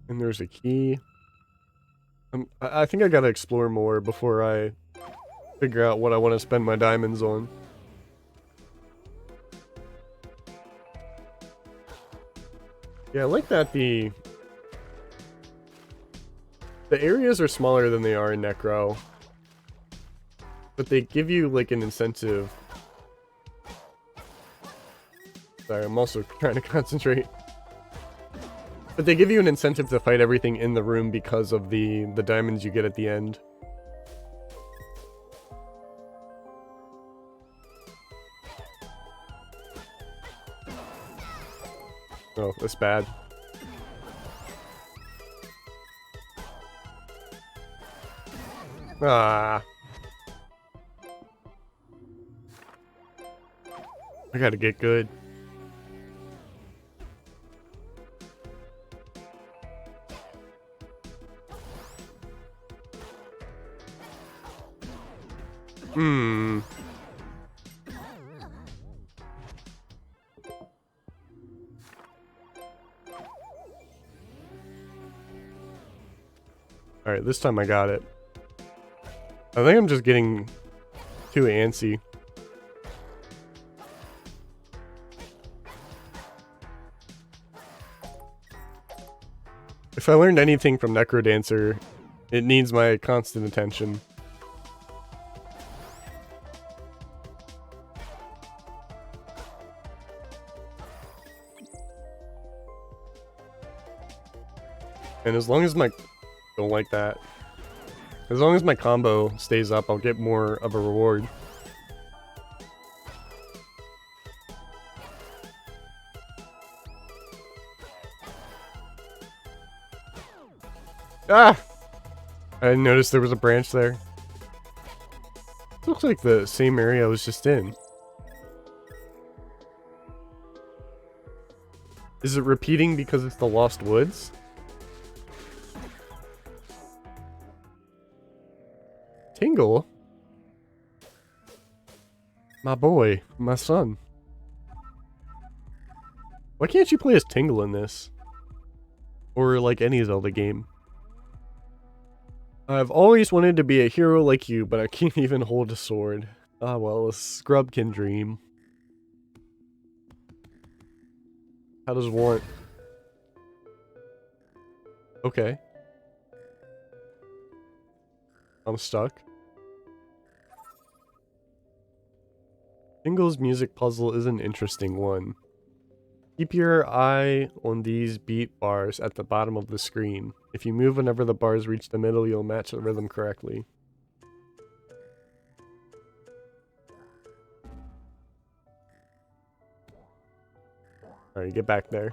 And there's a key. I think I gotta explore more before I figure out what I want to spend my diamonds on. Yeah, I like that the areas are smaller than they are in Necro. But they give you like an incentive. Sorry, I'm also trying to concentrate. But they give you an incentive to fight everything in the room because of the diamonds you get at the end. Oh, that's bad. Ah. I gotta get good. Hmm. Alright, this time I got it. I think I'm just getting too antsy. If I learned anything from Necrodancer, it needs my constant attention. And as long as my... Don't like that. As long as my combo stays up, I'll get more of a reward. Ah! I didn't notice there was a branch there. It looks like the same area I was just in. Is it repeating because it's the Lost Woods? Tingle? My boy, my son. Why can't you play as Tingle in this? Or like any Zelda game? I've always wanted to be a hero like you, but I can't even hold a sword. Ah well, a scrub can dream. How does want? Okay. I'm stuck. Tingle's music puzzle is an interesting one. Keep your eye on these beat bars at the bottom of the screen. If you move whenever the bars reach the middle, you'll match the rhythm correctly. Alright, get back there.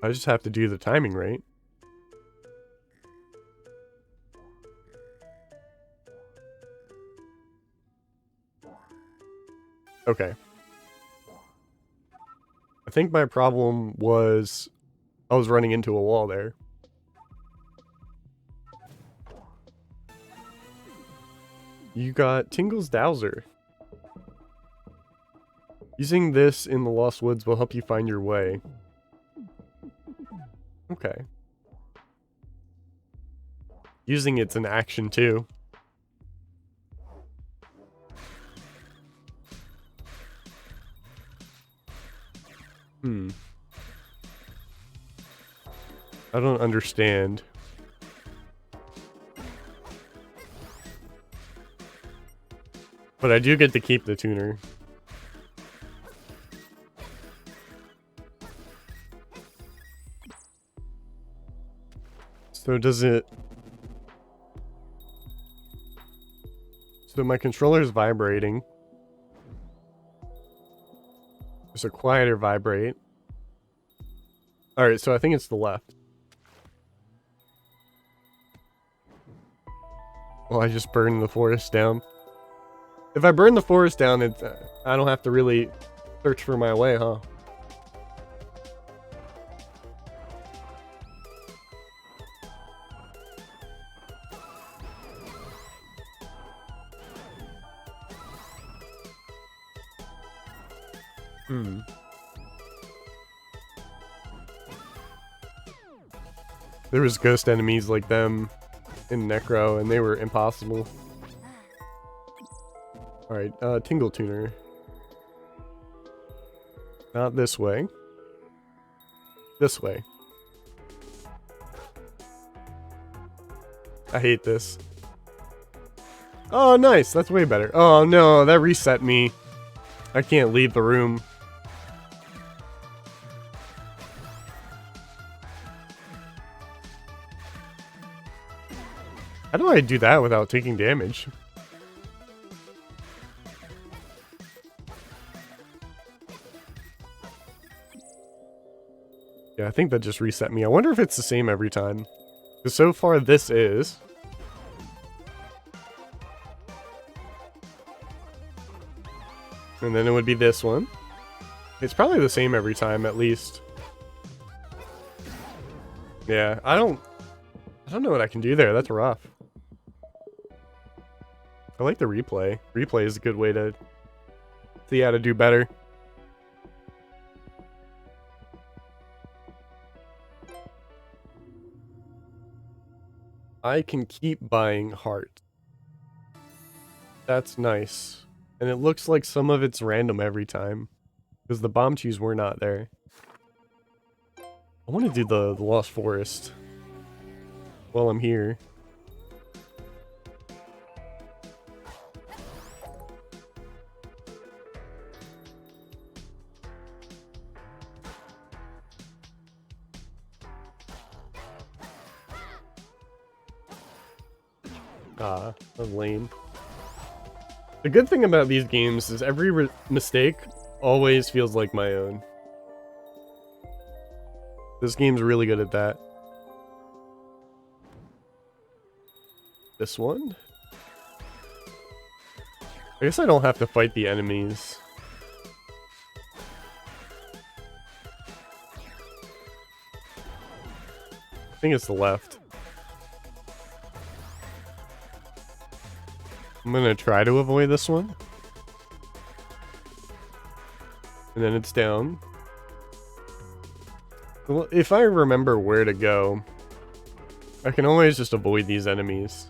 I just have to do the timing right. Okay. I think my problem was I was running into a wall there. You got Tingle's Dowser. Using this in the Lost Woods will help you find your way. Okay. Using it's an action too. I don't understand. But I do get to keep the tuner. So does it... So my controller's vibrating. There's a quieter vibrate. Alright, so I think it's the left. Well, I just burned the forest down. If I burn the forest down, it's, I don't have to really search for my way, huh? There was ghost enemies like them in Necro, and they were impossible. Alright, Tingle Tuner. Not this way. This way. I hate this. Oh, nice! That's way better. Oh no, that reset me. I can't leave the room. How do I do that without taking damage? Yeah, I think that just reset me. I wonder if it's the same every time. Because so far this is. And then it would be this one. It's probably the same every time, at least. Yeah, I don't know what I can do there. That's rough. I like the replay. Replay is a good way to see how to do better. I can keep buying heart. That's nice. And it looks like some of it's random every time. Because the bomb chews were not there. I want to do the Lost Forest while I'm here. Ah, that's lame. The good thing about these games is every mistake always feels like my own. This game's really good at that. This one? I guess I don't have to fight the enemies. I think it's the left. I'm gonna try to avoid this one. And then it's down. Well, if I remember where to go, I can always just avoid these enemies.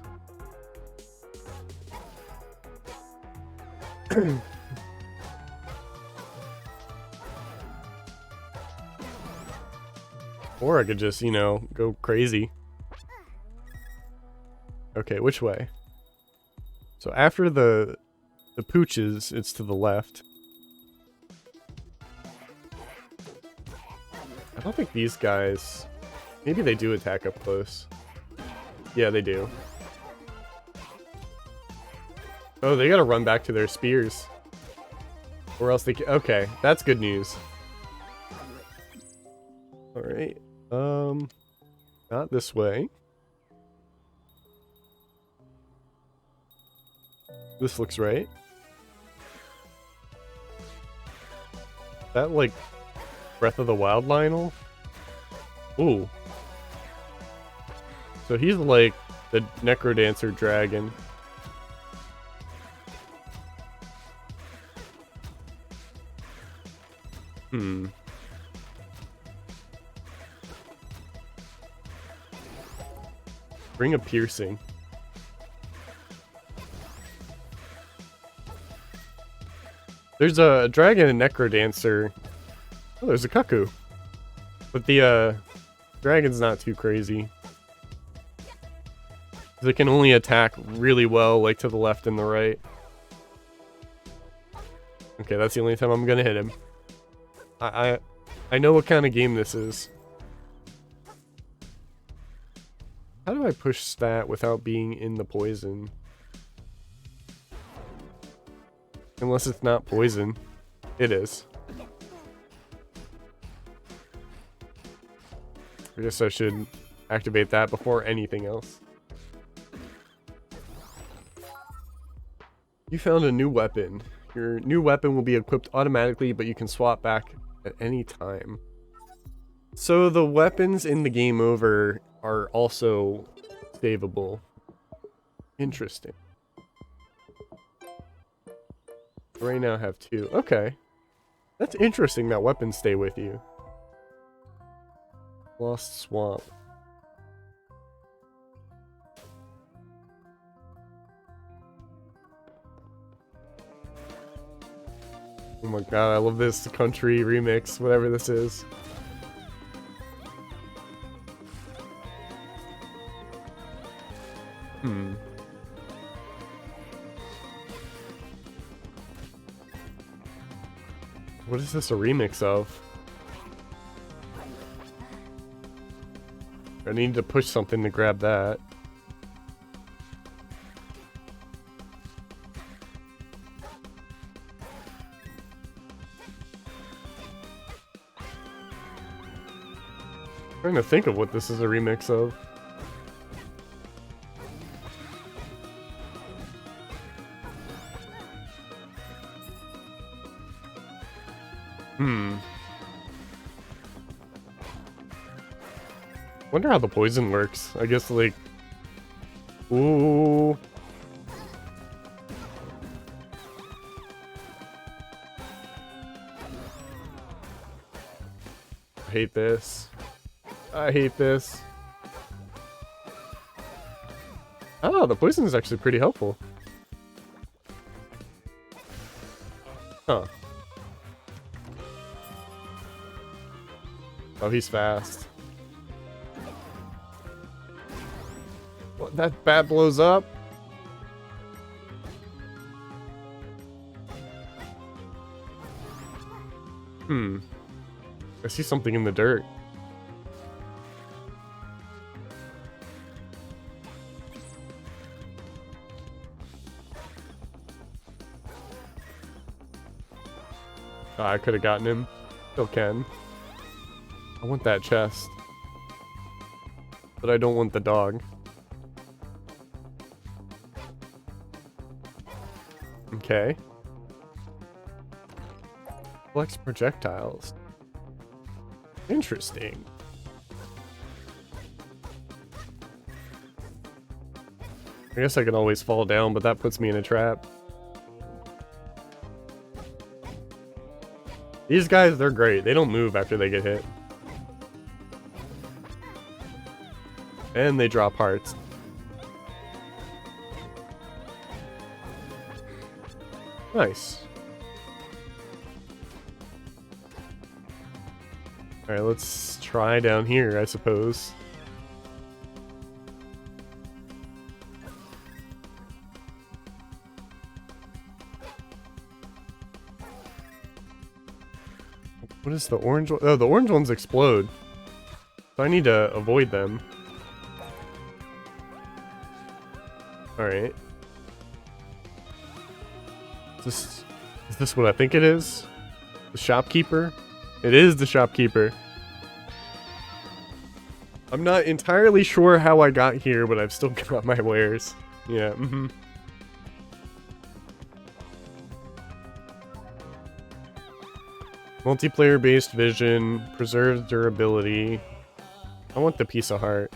Or I could just, you know, go crazy. Okay, which way? So after the pooches, it's to the left. I don't think these guys... Maybe they do attack up close. Yeah, they do. Oh, they gotta run back to their spears. Or else they can... Okay, that's good news. Alright. Not this way. This looks right. That, like, Breath of the Wild Lionel? Ooh. So he's like the Necrodancer dragon. Bring a piercing. There's a dragon and Necrodancer. Oh, there's a cuckoo. But the dragon's not too crazy. It can only attack really well, like to the left and the right. Okay, that's the only time I'm gonna hit him. I know what kind of game this is. How do I push stat without being in the poison? Unless it's not poison. It is. I guess I should activate that before anything else. You found a new weapon. Your new weapon will be equipped automatically, but you can swap back at any time. So the weapons in the game over are also savable. Interesting. Right now I have 2. Okay. That's interesting that weapons stay with you. Lost Swamp. Oh my god, I love this country remix, whatever this is. What is this a remix of? I need to push something to grab that. I'm trying to think of what this is a remix of. Wonder how the poison works. I guess like... Ooh. I hate this. I hate this. Oh, the poison is actually pretty helpful. Huh. Oh, he's fast. What, that bat blows up? I see something in the dirt. Oh, I could have gotten him. Still can. I want that chest. But I don't want the dog. Okay. Collects projectiles. Interesting. I guess I can always fall down, but that puts me in a trap. These guys, they're great. They don't move after they get hit. And they drop hearts. Nice. Alright, let's try down here, I suppose. What is the orange one? Oh, the orange ones explode. So I need to avoid them. Alright. Is this what I think it is? The shopkeeper? It is the shopkeeper. I'm not entirely sure how I got here, but I've still got my wares. Yeah, Multiplayer-based vision, preserves durability. I want the piece of heart.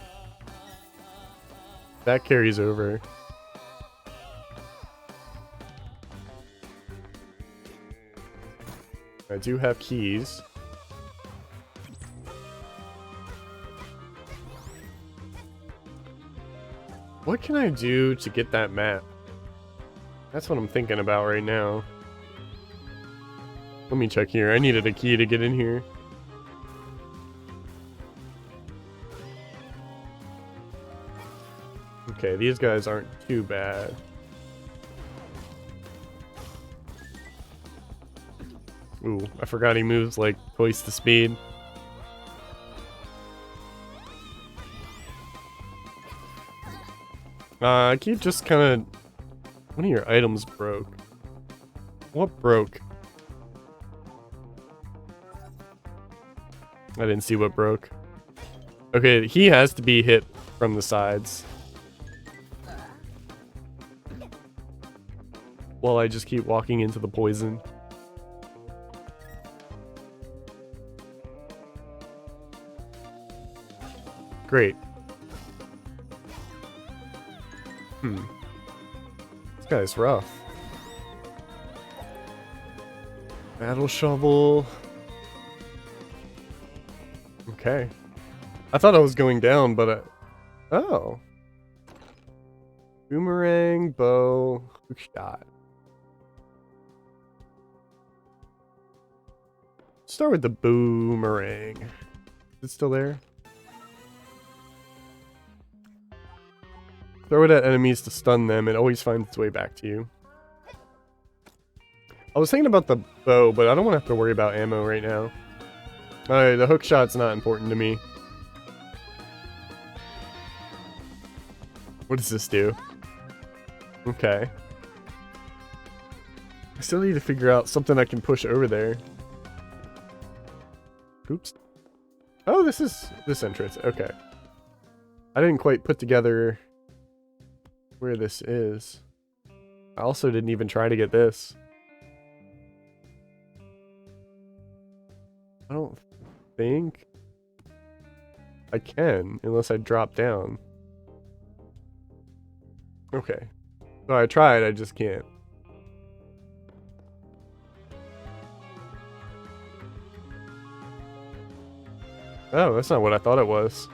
That carries over. I do have keys. What can I do to get that map? That's what I'm thinking about right now. Let me check here. I needed a key to get in here. Okay, these guys aren't too bad. Ooh, I forgot he moves like twice the speed. I keep just kind of... One of your items broke. What broke? I didn't see what broke. Okay, he has to be hit from the sides. While I just keep walking into the poison. Great. This guy's rough. Battle shovel. Okay. I thought I was going down, but oh. Boomerang, bow, hook shot. Start with the boomerang. Is it still there? Throw it at enemies to stun them. It always finds its way back to you. I was thinking about the bow, but I don't want to have to worry about ammo right now. Alright, the hook shot's not important to me. What does this do? Okay. I still need to figure out something I can push over there. Oops. Oh, this is this entrance. Okay. I didn't quite put together where this is. I also didn't even try to get this. I don't think I can unless I drop down. Okay. So I tried, I just can't. Oh, that's not what I thought it was.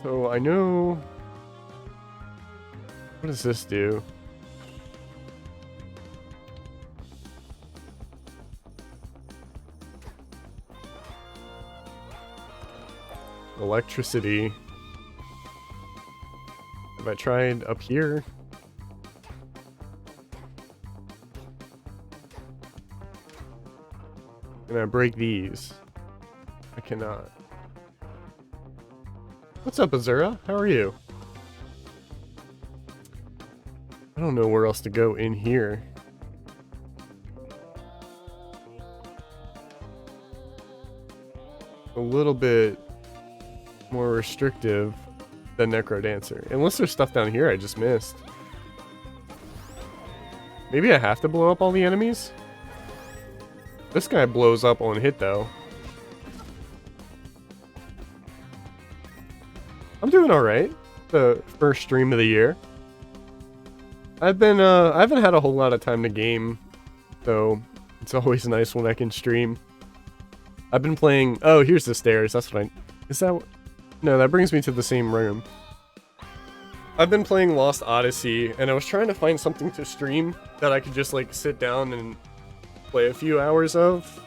So I know... What does this do? Electricity. Have I tried up here? Can I break these? I cannot. What's up, Azura? How are you? I don't know where else to go in here. A little bit more restrictive than Necrodancer. Unless there's stuff down here I just missed. Maybe I have to blow up all the enemies? This guy blows up on hit though. I'm doing alright. The first stream of the year. I haven't had a whole lot of time to game, so it's always nice when I can stream. I've been playing... Oh, here's the stairs. That's what I... Is that... No, that brings me to the same room. I've been playing Lost Odyssey, and I was trying to find something to stream that I could just like sit down and play a few hours of.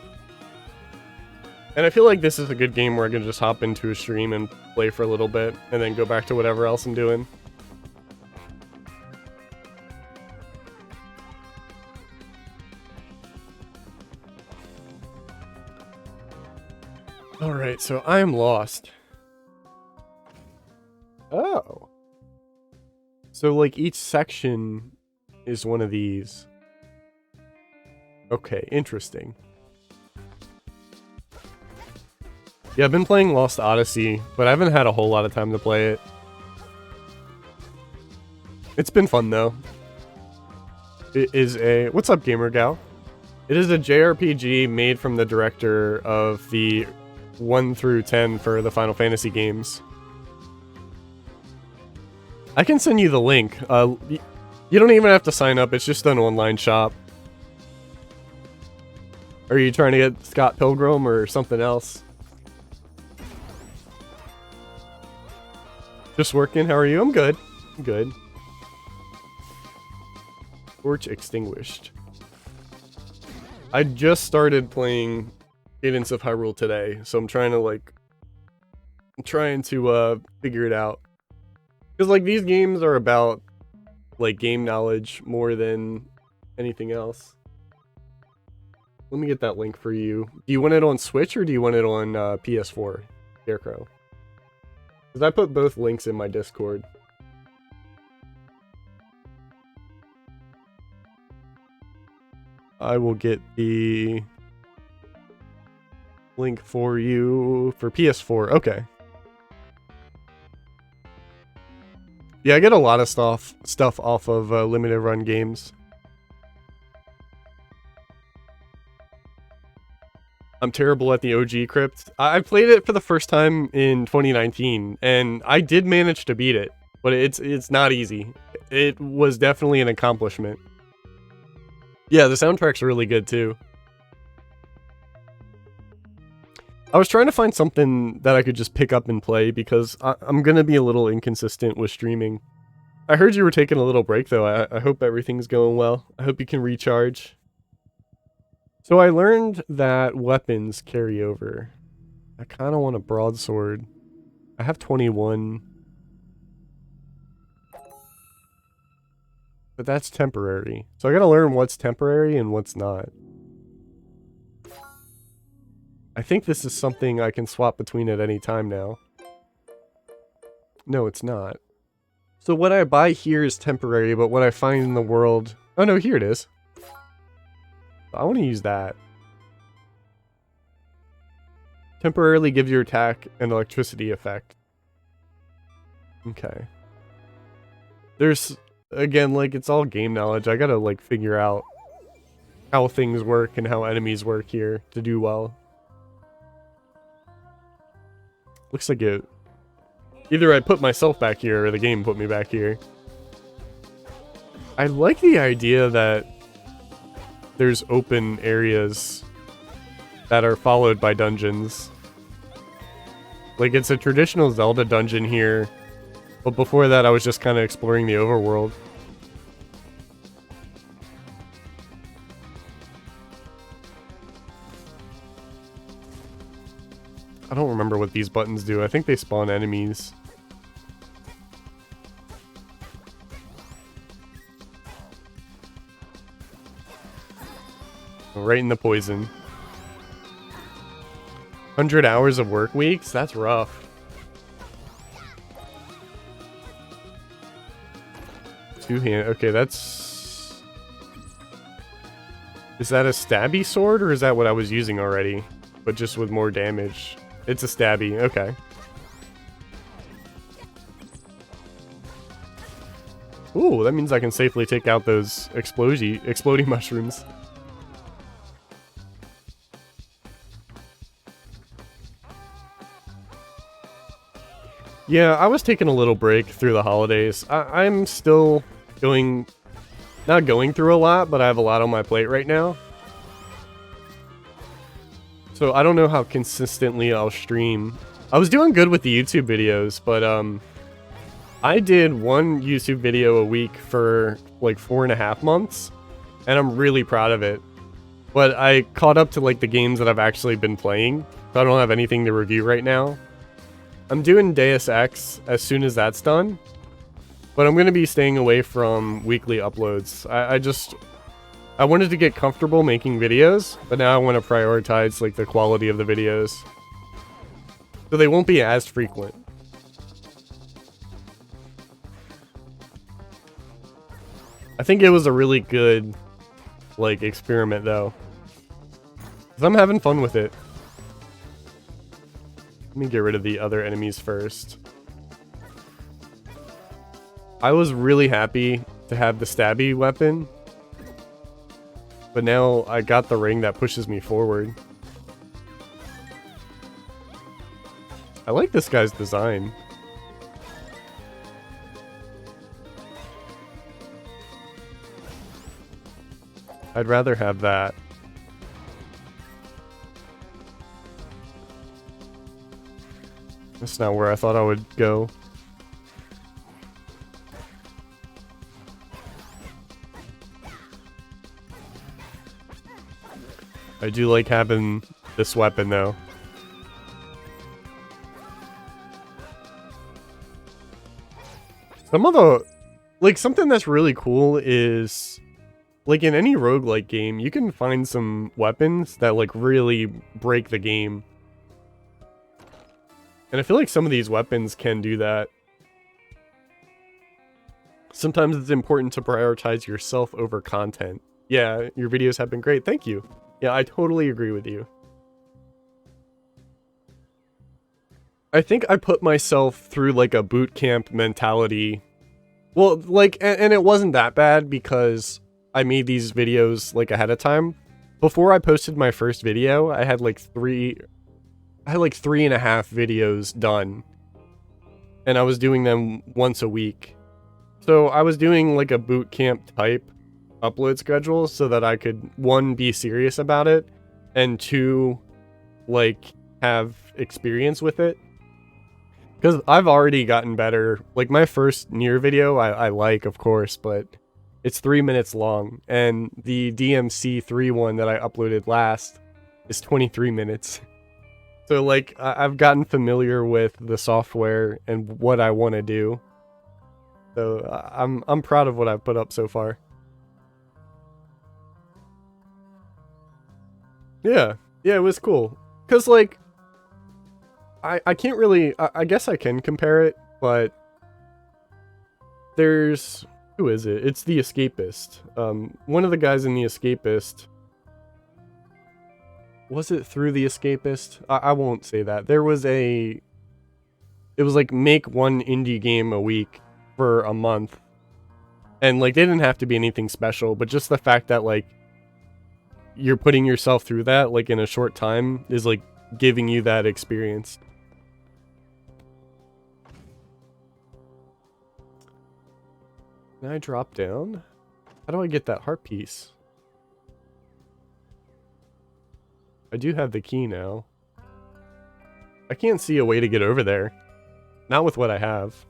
And I feel like this is a good game where I can just hop into a stream and play for a little bit, and then go back to whatever else I'm doing. Alright, so I am lost. Oh. So, like, each section is one of these. Okay, interesting. Yeah, I've been playing Lost Odyssey, but I haven't had a whole lot of time to play it. It's been fun, though. It is a... What's up, Gamer Gal? It is a JRPG made from the director of the 1 through 10 for the Final Fantasy games. I can send you the link. You don't even have to sign up, it's just an online shop. Are you trying to get Scott Pilgrim or something else? Just working, how are you? I'm good. I'm good. Torch extinguished. I just started playing Cadence of Hyrule today, so I'm trying to figure it out. Because, like, these games are about, like, game knowledge more than anything else. Let me get that link for you. Do you want it on Switch or do you want it on PS4, Scarecrow? Because I put both links in my Discord. I will get the link for you for PS4. Okay. Yeah, I get a lot of stuff off of limited run games. I'm terrible at the OG Crypt. I played it for the first time in 2019, and I did manage to beat it, but it's not easy. It was definitely an accomplishment. Yeah, the soundtrack's really good too. I was trying to find something that I could just pick up and play because I'm gonna be a little inconsistent with streaming. I heard you were taking a little break though. I hope everything's going well. I hope you can recharge. So I learned that weapons carry over. I kind of want a broadsword. I have 21. But that's temporary. So I gotta learn what's temporary and what's not. I think this is something I can swap between at any time now. No, it's not. So what I buy here is temporary, but what I find in the world... Oh no, here it is. I want to use that. Temporarily gives your attack an electricity effect. Okay. There's... Again, like, it's all game knowledge. I gotta, like, figure out how things work and how enemies work here to do well. Looks like it... Either I put myself back here or the game put me back here. I like the idea that there's open areas that are followed by dungeons. Like, it's a traditional Zelda dungeon here, but before that I was just kind of exploring the overworld. I don't remember what these buttons do. I think they spawn enemies. Right in the poison. 100 hours of work weeks? That's rough. Two-hand. Okay, that's... Is that a stabby sword, or is that what I was using already? But just with more damage. It's a stabby. Okay. Ooh, that means I can safely take out those exploding mushrooms. Yeah, I was taking a little break through the holidays. I'm still not going through a lot, but I have a lot on my plate right now. So I don't know how consistently I'll stream. I was doing good with the YouTube videos, but I did one YouTube video a week for like 4.5 months, and I'm really proud of it. But I caught up to like the games that I've actually been playing, so I don't have anything to review right now. I'm doing Deus Ex as soon as that's done, but I'm going to be staying away from weekly uploads. I wanted to get comfortable making videos, but now I want to prioritize like the quality of the videos, so they won't be as frequent. I think it was a really good like experiment though, 'cause I'm having fun with it. Let me get rid of the other enemies first. I was really happy to have the stabby weapon, but now I got the ring that pushes me forward. I like this guy's design. I'd rather have that. That's not where I thought I would go. I do like having this weapon though. Some of the, like, something that's really cool is, like, in any roguelike game, you can find some weapons that, like, really break the game. And I feel like some of these weapons can do that. Sometimes it's important to prioritize yourself over content. Yeah, your videos have been great. Thank you. Yeah, I totally agree with you. I think I put myself through like a boot camp mentality. Well, like, and it wasn't that bad because I made these videos like ahead of time. Before I posted my first video, I had like 3.5 videos done. And I was doing them once a week. So I was doing like a boot camp type upload schedule so that I could, 1, be serious about it, and 2, like, have experience with it. Because I've already gotten better. Like, my first Nier video, I like, of course, but it's 3 minutes long. And the DMC3 one that I uploaded last is 23 minutes. So, like, I've gotten familiar with the software and what I want to do. So, I'm proud of what I've put up so far. Yeah, it was cool. Because, like, I can't really, I guess I can compare it, but there's, who is it? It's The Escapist. One of the guys in The Escapist, was it through The Escapist? I won't say that. There was it was like make one indie game a week for a month. And like, they didn't have to be anything special, but just the fact that like, you're putting yourself through that like in a short time is like giving you that experience. Can I drop down? How do I get that heart piece? I do have the key now. I can't see a way to get over there. Not with what I have.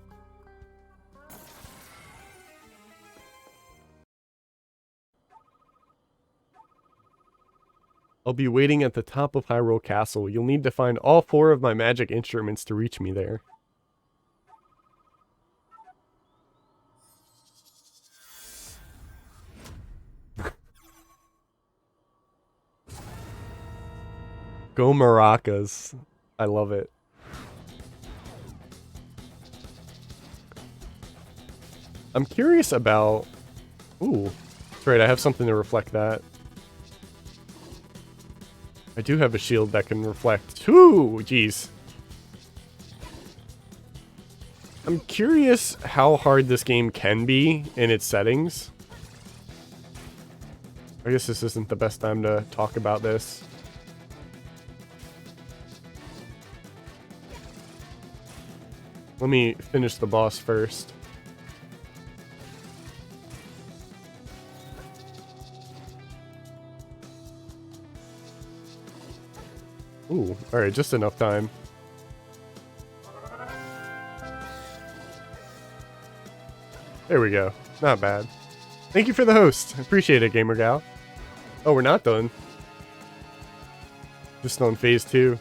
I'll be waiting at the top of Hyrule Castle. You'll need to find all 4 of my magic instruments to reach me there. Go maracas. I love it. I'm curious about... Ooh. That's right, I have something to reflect that. I do have a shield that can reflect. Ooh, jeez. I'm curious how hard this game can be in its settings. I guess this isn't the best time to talk about this. Let me finish the boss first. Ooh, alright, just enough time. There we go. Not bad. Thank you for the host. Appreciate it, Gamer Gal. Oh, we're not done. Just on phase 2.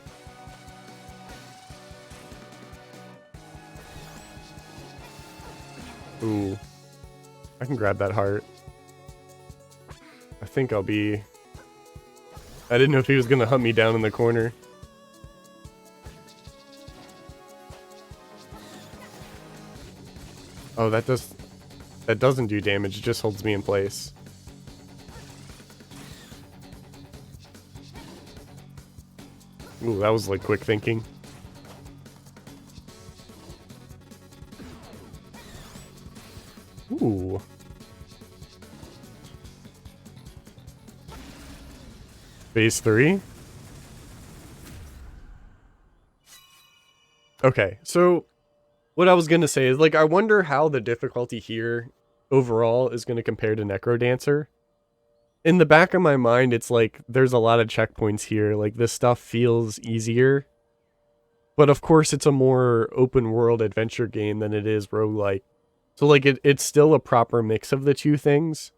Ooh. I can grab that heart. I think I'll be... I didn't know if he was gonna hunt me down in the corner. Oh, that doesn't do damage, it just holds me in place. Ooh, that was like quick thinking. Ooh. Phase 3? Okay, so what I was gonna say is, like, I wonder how the difficulty here overall is gonna compare to Necrodancer. In the back of my mind, it's like, there's a lot of checkpoints here, like, this stuff feels easier. But of course, it's a more open world adventure game than it is roguelike. So, like, it's still a proper mix of the two things.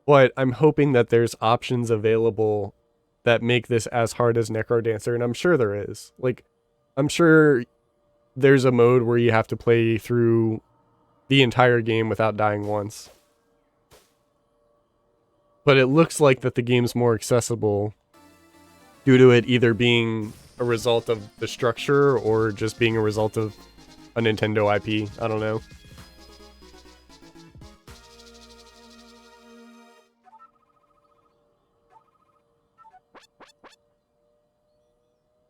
But I'm hoping that there's options available that make this as hard as Necrodancer, and I'm sure there is. Like, I'm sure there's a mode where you have to play through the entire game without dying once. But it looks like that the game's more accessible due to it either being a result of the structure or just being a result of a Nintendo IP. I don't know.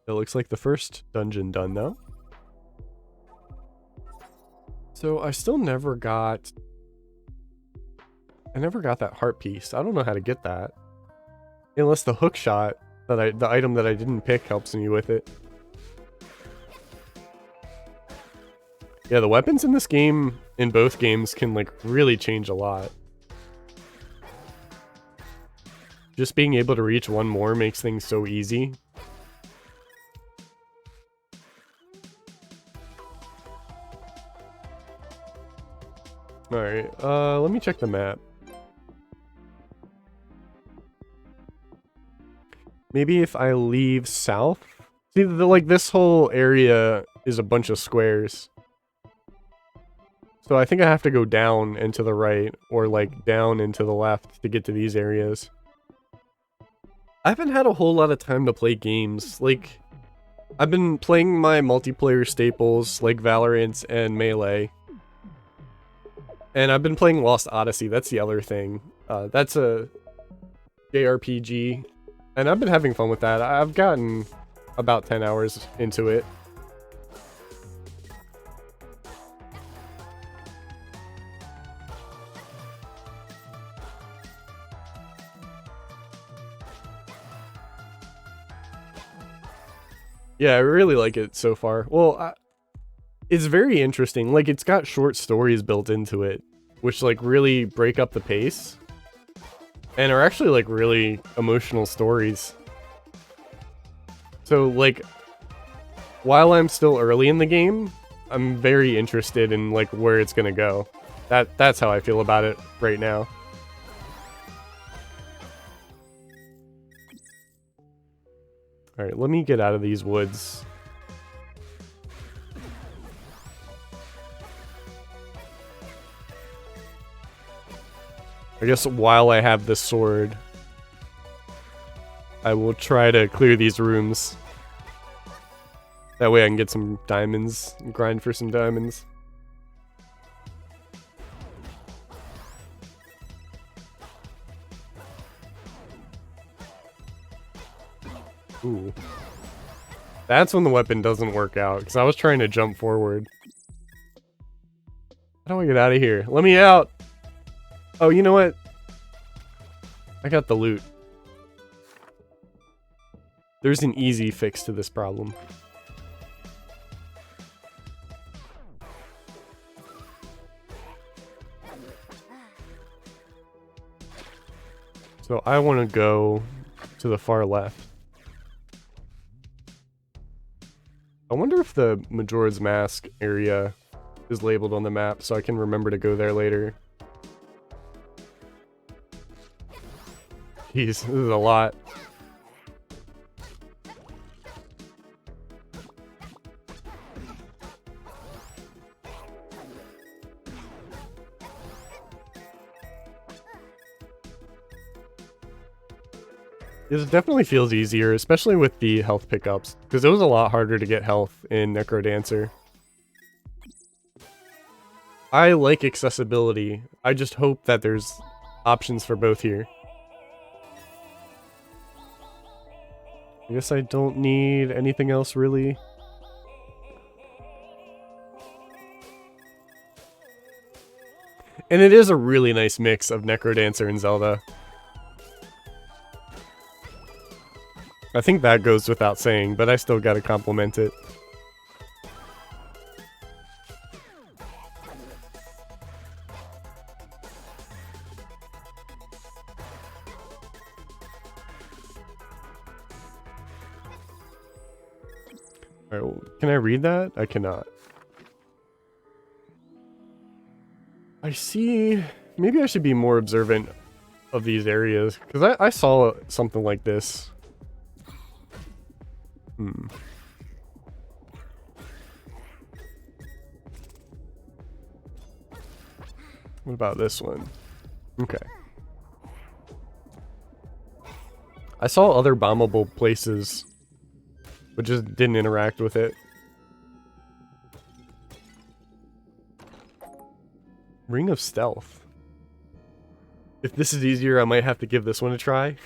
It looks like the first dungeon done, though. So I still never got... I never got that heart piece. I don't know how to get that. Unless the hook shot, the item that I didn't pick, helps me with it. Yeah, the weapons in this game, in both games, can like really change a lot. Just being able to reach one more makes things so easy. Alright, let me check the map. Maybe if I leave south? See, like, this whole area is a bunch of squares. So I think I have to go down and to the right, or, like, down and to the left to get to these areas. I haven't had a whole lot of time to play games. Like, I've been playing my multiplayer staples, like Valorant and Melee. And I've been playing Lost Odyssey, that's the other thing. That's a JRPG. And I've been having fun with that. I've gotten about 10 hours into it. Yeah, I really like it so far. Well, it's very interesting. Like, it's got short stories built into it, which, like, really break up the pace. And are actually, like, really emotional stories. So, like, while I'm still early in the game, I'm very interested in, like, where it's gonna go. That's how I feel about it right now. Alright, let me get out of these woods. I guess while I have this sword, I will try to clear these rooms. That way I can get some diamonds and grind for some diamonds. Ooh. That's when the weapon doesn't work out, because I was trying to jump forward. How do I get out of here? Let me out! Oh, you know what? I got the loot. There's an easy fix to this problem. So I want to go to the far left. I wonder if the Majora's Mask area is labeled on the map, so I can remember to go there later. Jeez, this is a lot. This definitely feels easier, especially with the health pickups, because it was a lot harder to get health in Necrodancer. I like accessibility. I just hope that there's options for both here. I guess I don't need anything else really. And it is a really nice mix of Necrodancer and Zelda. I think that goes without saying, but I still gotta compliment it. Alright, well, can I read that? I cannot. I see. Maybe I should be more observant of these areas, because I saw something like this. What about this one? Okay. I saw other bombable places, but just didn't interact with it. Ring of Stealth. If this is easier, I might have to give this one a try.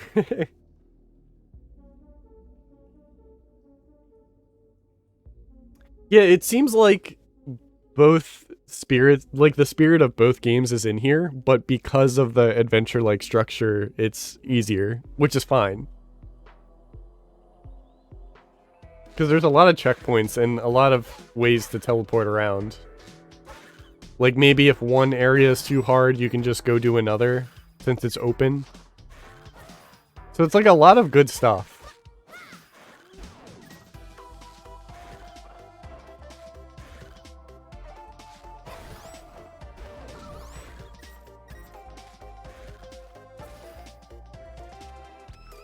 Yeah, it seems like both spirits, like the spirit of both games is in here, but because of the adventure-like structure, it's easier, which is fine. Because there's a lot of checkpoints and a lot of ways to teleport around. Like maybe if one area is too hard, you can just go do another, since it's open. So it's like a lot of good stuff.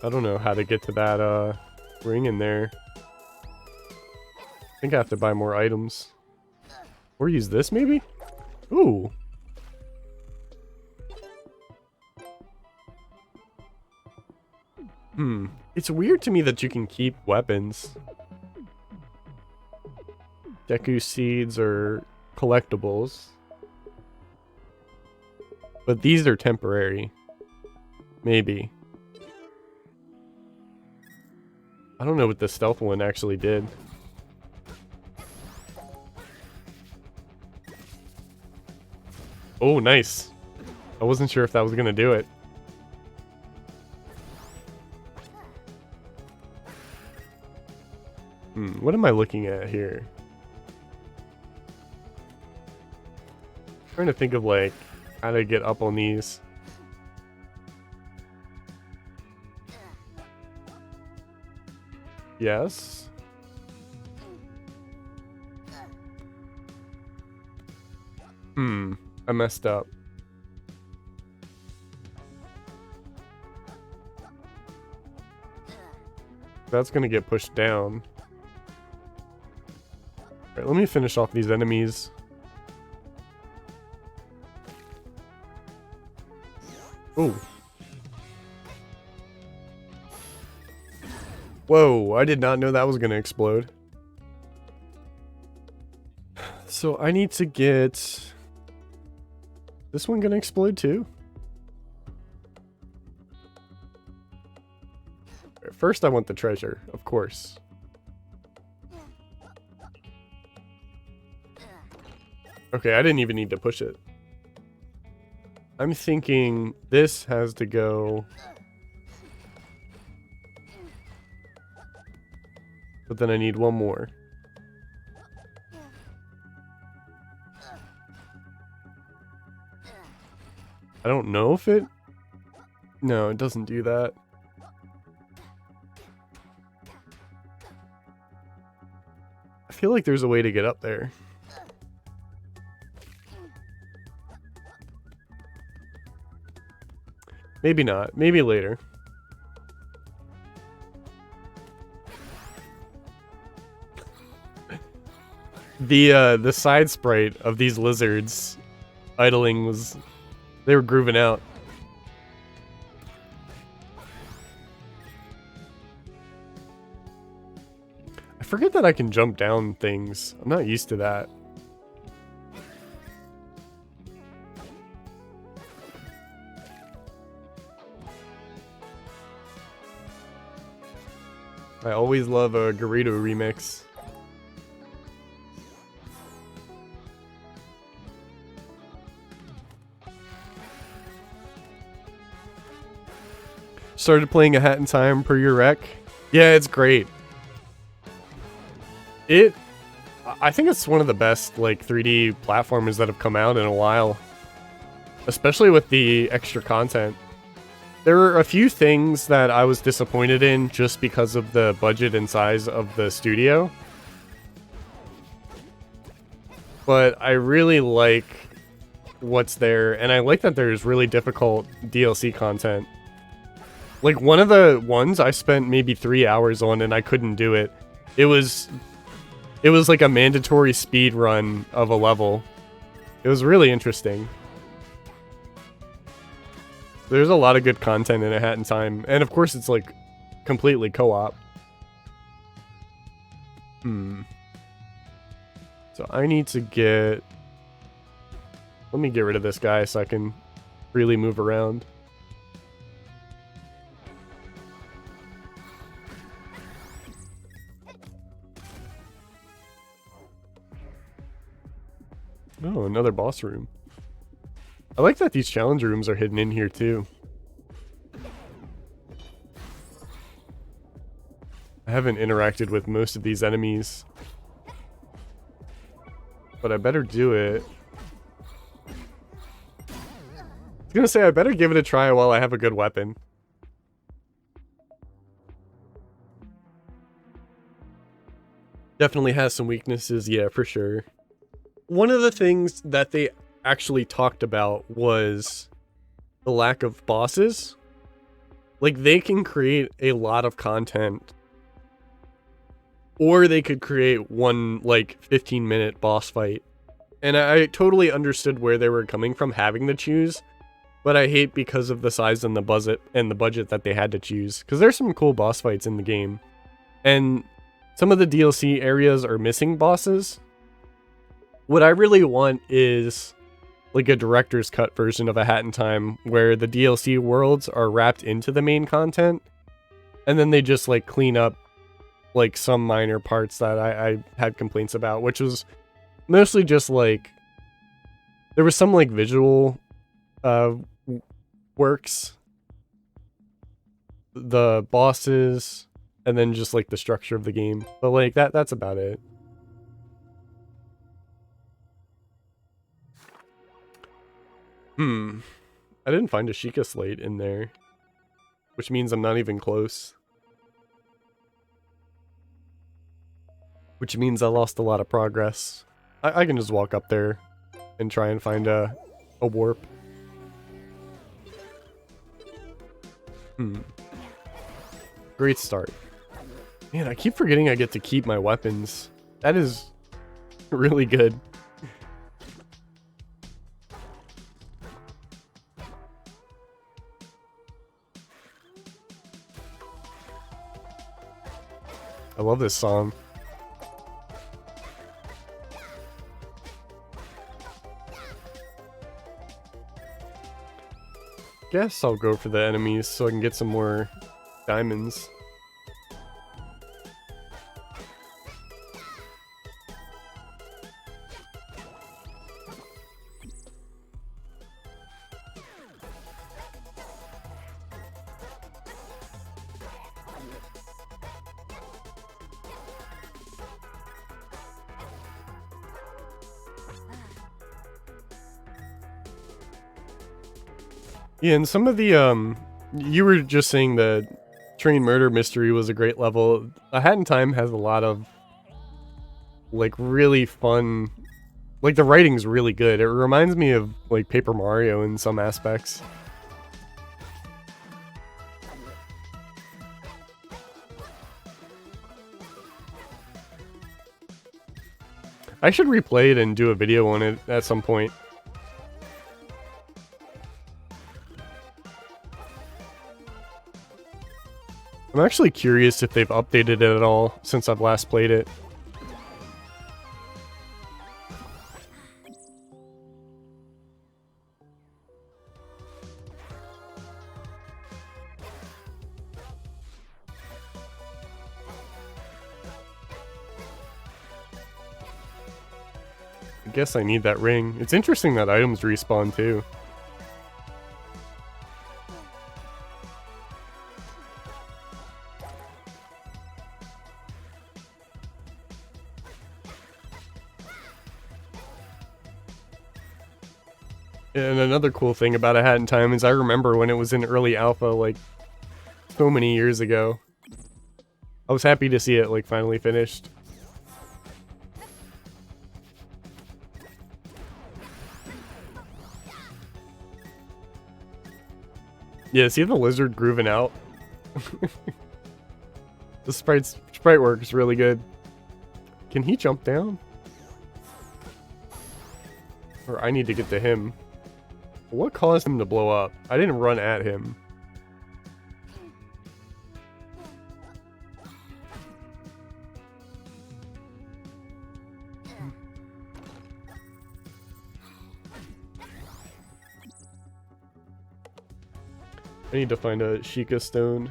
I don't know how to get to that ring in there. I think I have to buy more items. Or use this maybe? Ooh. It's weird to me that you can keep weapons. Deku seeds are collectibles. But these are temporary. Maybe. I don't know what the stealth one actually did. Oh, nice. I wasn't sure if that was gonna do it. What am I looking at here? Trying to think of like how to get up on these. Yes. I messed up. That's gonna get pushed down. Alright, let me finish off these enemies. Oh. Whoa, I did not know that was gonna explode. So I need to get... This one gonna explode too? First I want the treasure, of course. Okay, I didn't even need to push it. I'm thinking this has to go... But then I need one more. I don't know if it... No, it doesn't do that. I feel like there's a way to get up there. Maybe not. Maybe later. The side sprite of these lizards idling was... They were grooving out. I forget that I can jump down things. I'm not used to that. I always love a Gerudo remix. Started playing A Hat in Time per your rec. Yeah, it's great. I think it's one of the best like 3D platformers that have come out in a while. Especially with the extra content. There were a few things that I was disappointed in just because of the budget and size of the studio. But I really like what's there, and I like that there's really difficult DLC content. Like, one of the ones I spent maybe 3 hours on and I couldn't do it. It was like a mandatory speed run of a level. It was really interesting. There's a lot of good content in A Hat in Time, and of course it's like completely co-op. So I need to get... Let me get rid of this guy so I can freely move around. Oh, another boss room. I like that these challenge rooms are hidden in here too. I haven't interacted with most of these enemies, but I better do it. I was gonna say I better give it a try while I have a good weapon. Definitely has some weaknesses, yeah, for sure. One of the things that they actually talked about was the lack of bosses. Like, they can create a lot of content, or they could create one like 15-minute boss fight, and I totally understood where they were coming from having to choose, but I hate because of the size and the budget that they had to choose, because there's some cool boss fights in the game, and some of the DLC areas are missing bosses. What I really want is like a director's cut version of A Hat in Time where the DLC worlds are wrapped into the main content, and then they just like clean up like some minor parts that I had complaints about, which was mostly just like there was some like visual works, the bosses, and then just like the structure of the game, but like that's about it. I didn't find a Sheikah Slate in there, which means I'm not even close. Which means I lost a lot of progress. I can just walk up there and try and find a warp. Great start. Man, I keep forgetting I get to keep my weapons. That is really good. I love this song. Guess I'll go for the enemies so I can get some more diamonds. Yeah, and some of the, you were just saying the train murder mystery was a great level. A Hat in Time has a lot of, like, really fun, like, the writing's really good. It reminds me of, like, Paper Mario in some aspects. I should replay it and do a video on it at some point. I'm actually curious if they've updated it at all since I've last played it. I guess I need that ring. It's interesting that items respawn too. And another cool thing about A Hat in Time is I remember when it was in early alpha, like, so many years ago. I was happy to see it, like, finally finished. Yeah, see the lizard grooving out? The sprite work is really good. Can he jump down? Or I need to get to him. What caused him to blow up? I didn't run at him. I need to find a Sheikah stone.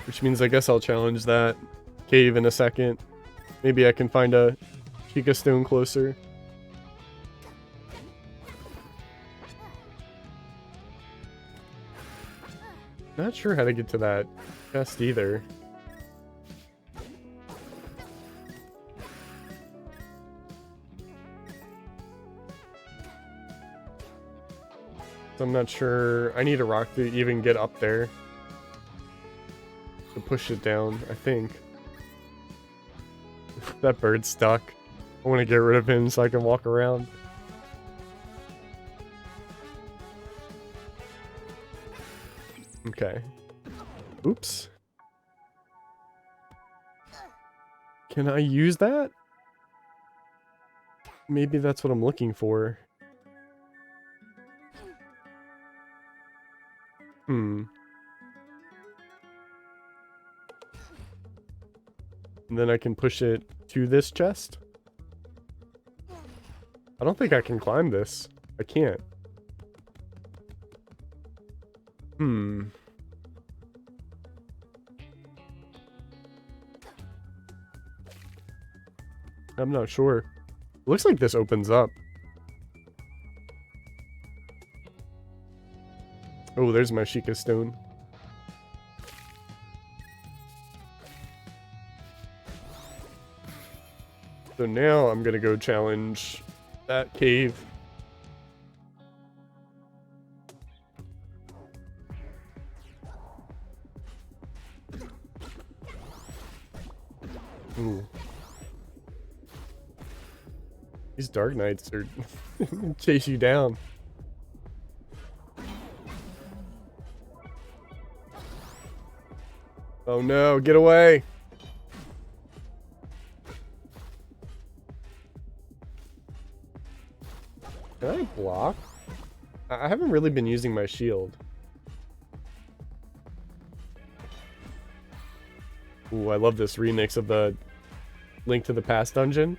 Which means I guess I'll challenge that cave in a second. Maybe I can find a Sheikah stone closer. Not sure how to get to that chest either. So I'm not sure. I need a rock to even get up there. To push it down, I think. That bird's stuck. I want to get rid of him so I can walk around. Okay. Oops. Can I use that? Maybe that's what I'm looking for. And then I can push it to this chest. I don't think I can climb this. I can't. I'm not sure. Looks like this opens up. Oh, there's my Sheikah stone. So now I'm gonna go challenge that cave. Ooh. These Dark Knights are chase you down. Oh no, get away! Can I block? I haven't really been using my shield. Ooh, I love this remix of the Link to the Past dungeon.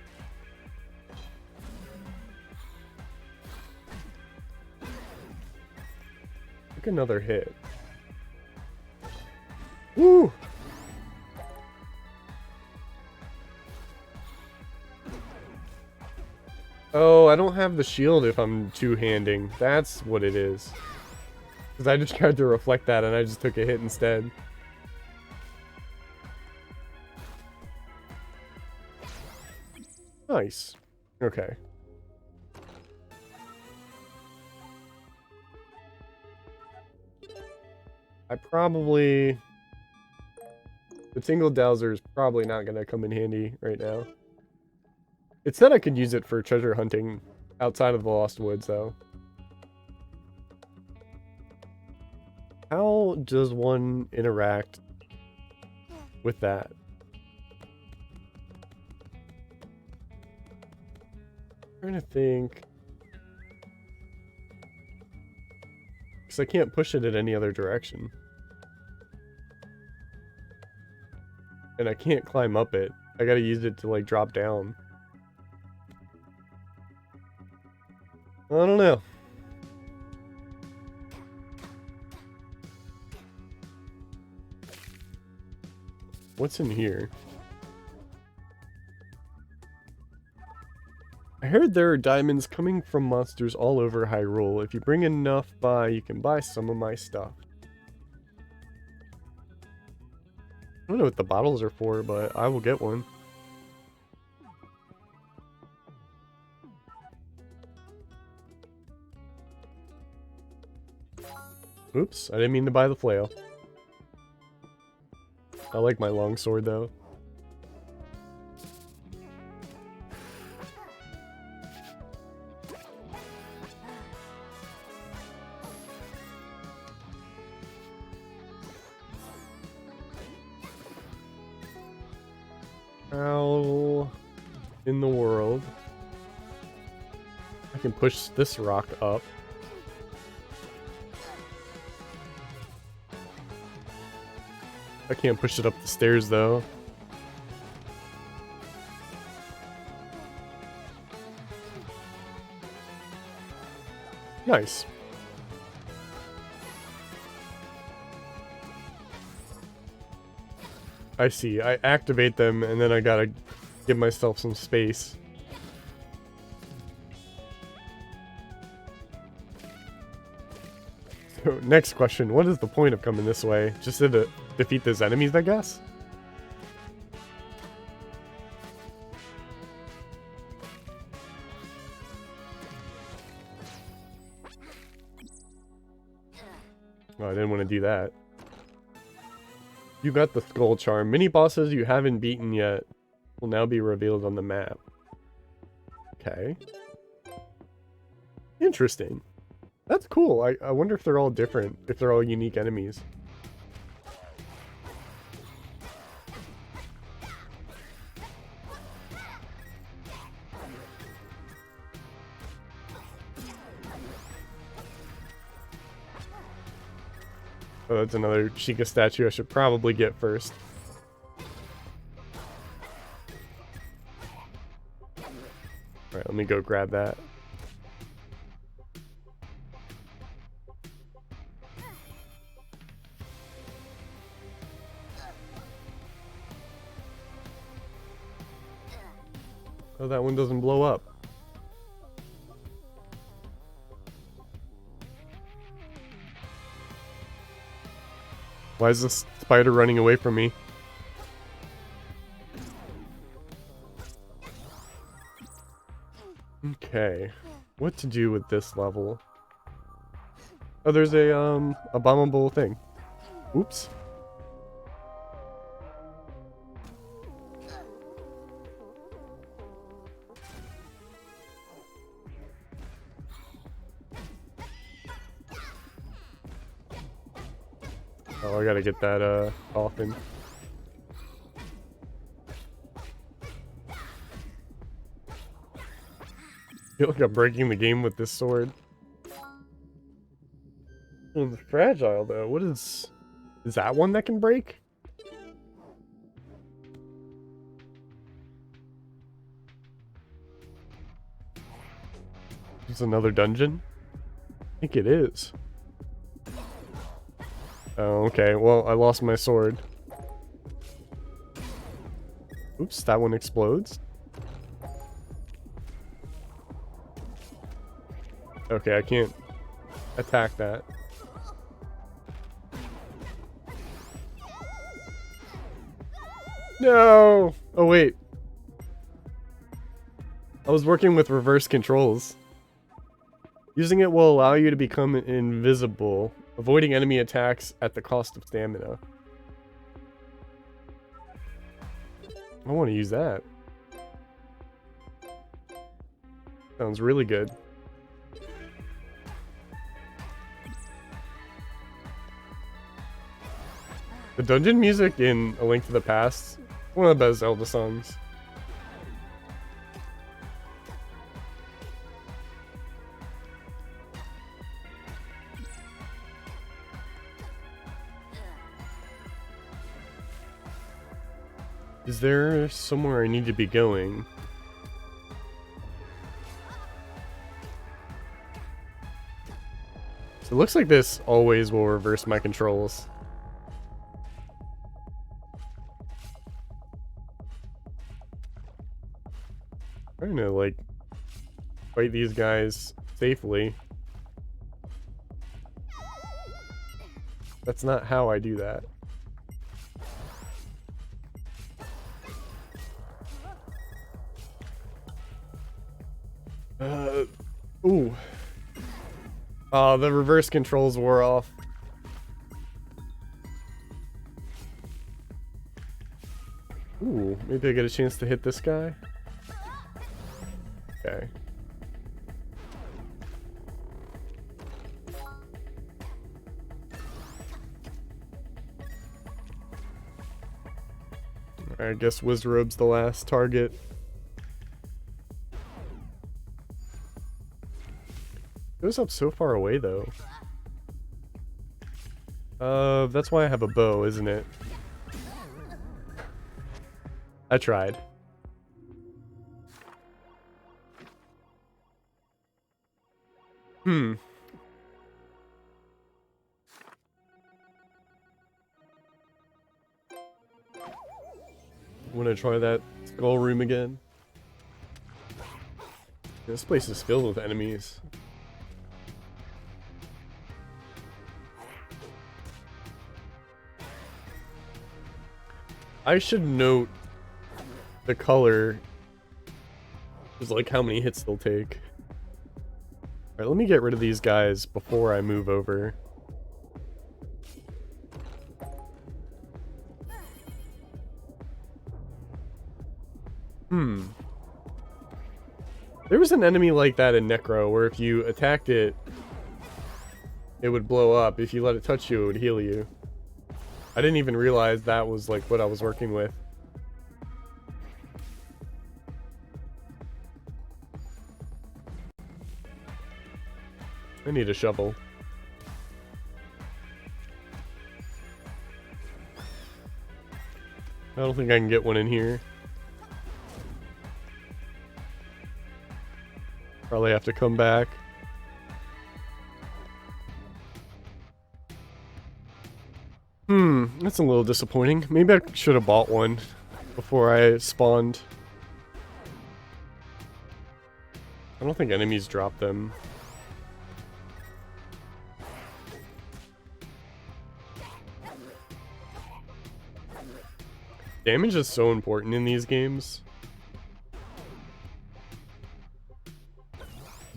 Took another hit. Woo! Oh, I don't have the shield if I'm two-handing. That's what it is. Because I just tried to reflect that and I just took a hit instead. Nice. Okay. I probably... The Tingle Dowser is probably not going to come in handy right now. It said I could use it for treasure hunting outside of the Lost Woods, though. How does one interact with that? I'm trying to think. Because I can't push it in any other direction. And I can't climb up it. I gotta use it to like drop down. I don't know. What's in here? I heard there are diamonds coming from monsters all over Hyrule. If you bring enough by, you can buy some of my stuff. I don't know what the bottles are for, but I will get one. Oops, I didn't mean to buy the flail. I like my long sword though. How in the world I can push this rock up? I can't push it up the stairs though. Nice. I see. I activate them and then I gotta give myself some space. So, next question. What is the point of coming this way? Just to defeat those enemies, I guess? Oh, I didn't want to do that. You got the skull charm. Mini bosses you haven't beaten yet will now be revealed on the map. Okay. Interesting. That's cool. I wonder if they're all different, if they're all unique enemies. Oh, that's another Sheikah statue I should probably get first. Alright, let me go grab that. Oh, that one doesn't blow up. Why is this spider running away from me? Okay. What to do with this level? Oh, there's a bombable thing. Oops. Oh, I gotta get that often. I feel like I'm breaking the game with this sword. It's fragile though. What is that one that can break? Is another dungeon? I think it is. Oh, okay. Well, I lost my sword. Oops, that one explodes. Okay, I can't attack that. No! Oh, wait. I was working with reverse controls. Using it will allow you to become invisible, avoiding enemy attacks at the cost of stamina. I want to use that. Sounds really good. The dungeon music in A Link to the Past, one of the best Zelda songs. Is there somewhere I need to be going? So it looks like this always will reverse my controls. Trying to like fight these guys safely. That's not how I do that. Ooh. Oh, the reverse controls wore off. Ooh, maybe I get a chance to hit this guy. Okay. I guess Wizrobe's the last target. It goes up so far away though. That's why I have a bow, isn't it? I tried. I'm gonna try that skull room again. This place is filled with enemies. I should note the color is like how many hits they'll take. Alright, let me get rid of these guys before I move over. There was an enemy like that in Necro where if you attacked it, it would blow up. If you let it touch you, it would heal you. I didn't even realize that was like what I was working with. I need a shovel. I don't think I can get one in here. Probably have to come back. That's a little disappointing. Maybe I should have bought one before I spawned. I don't think enemies drop them. Damage is so important in these games.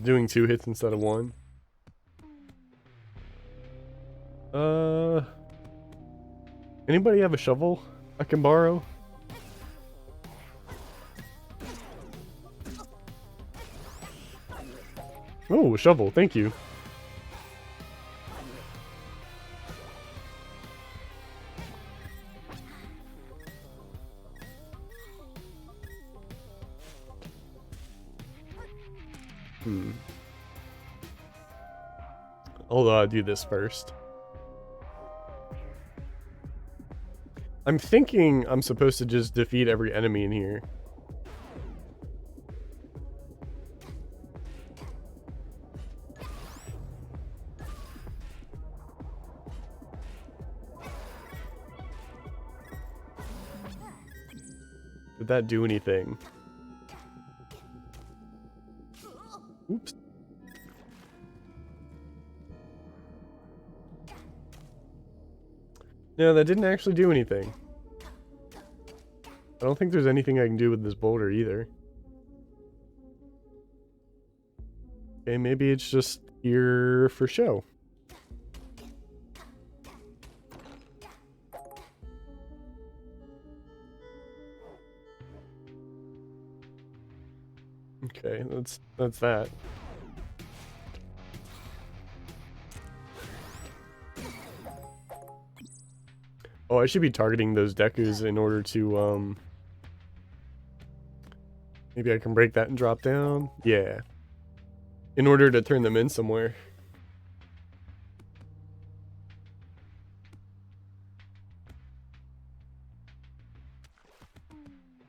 Doing 2 hits instead of 1. Anybody have a shovel I can borrow? Oh, a shovel, thank you. I'll do this first. I'm thinking I'm supposed to just defeat every enemy in here. Did that do anything? Oops. No, that didn't actually do anything. I don't think there's anything I can do with this boulder either. Okay, maybe it's just here for show. Okay, that's that. Oh, I should be targeting those Dekus in order to, maybe I can break that and drop down? Yeah. In order to turn them in somewhere.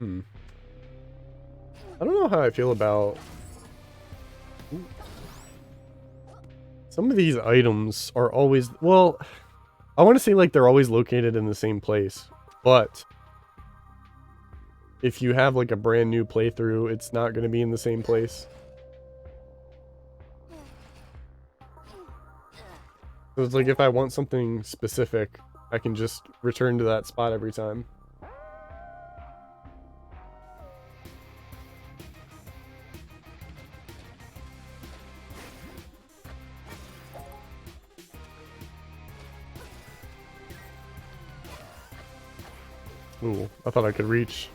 I don't know how I feel about... Some of these items are always... Well, I want to say like they're always located in the same place. But if you have like a brand new playthrough, it's not going to be in the same place. So it's like if I want something specific, I can just return to that spot every time. Ooh, I thought I could reach.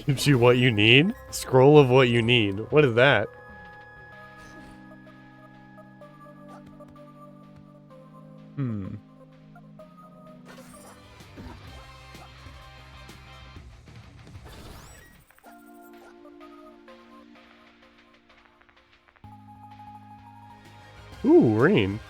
Gives you what you need? Scroll of what you need. What is that? Ooh, rain.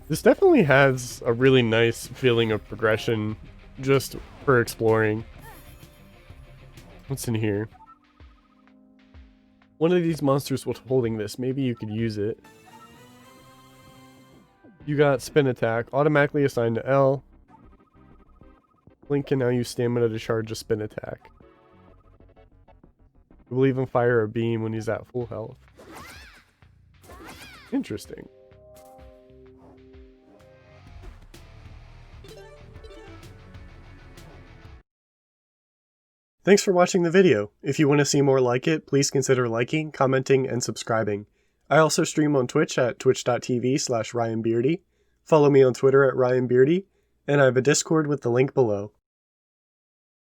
This definitely has a really nice feeling of progression just for exploring. What's in here? One of these monsters was holding this. Maybe you could use it. You got spin attack. Automatically assigned to L. Link can now use stamina to charge a spin attack. You will even fire a beam when he's at full health. Interesting. Thanks for watching the video. If you want to see more like it, please consider liking, commenting, and subscribing. I also stream on Twitch at twitch.tv/RyanBeardy. Follow me on Twitter at RyanBeardy, and I have a Discord with the link below.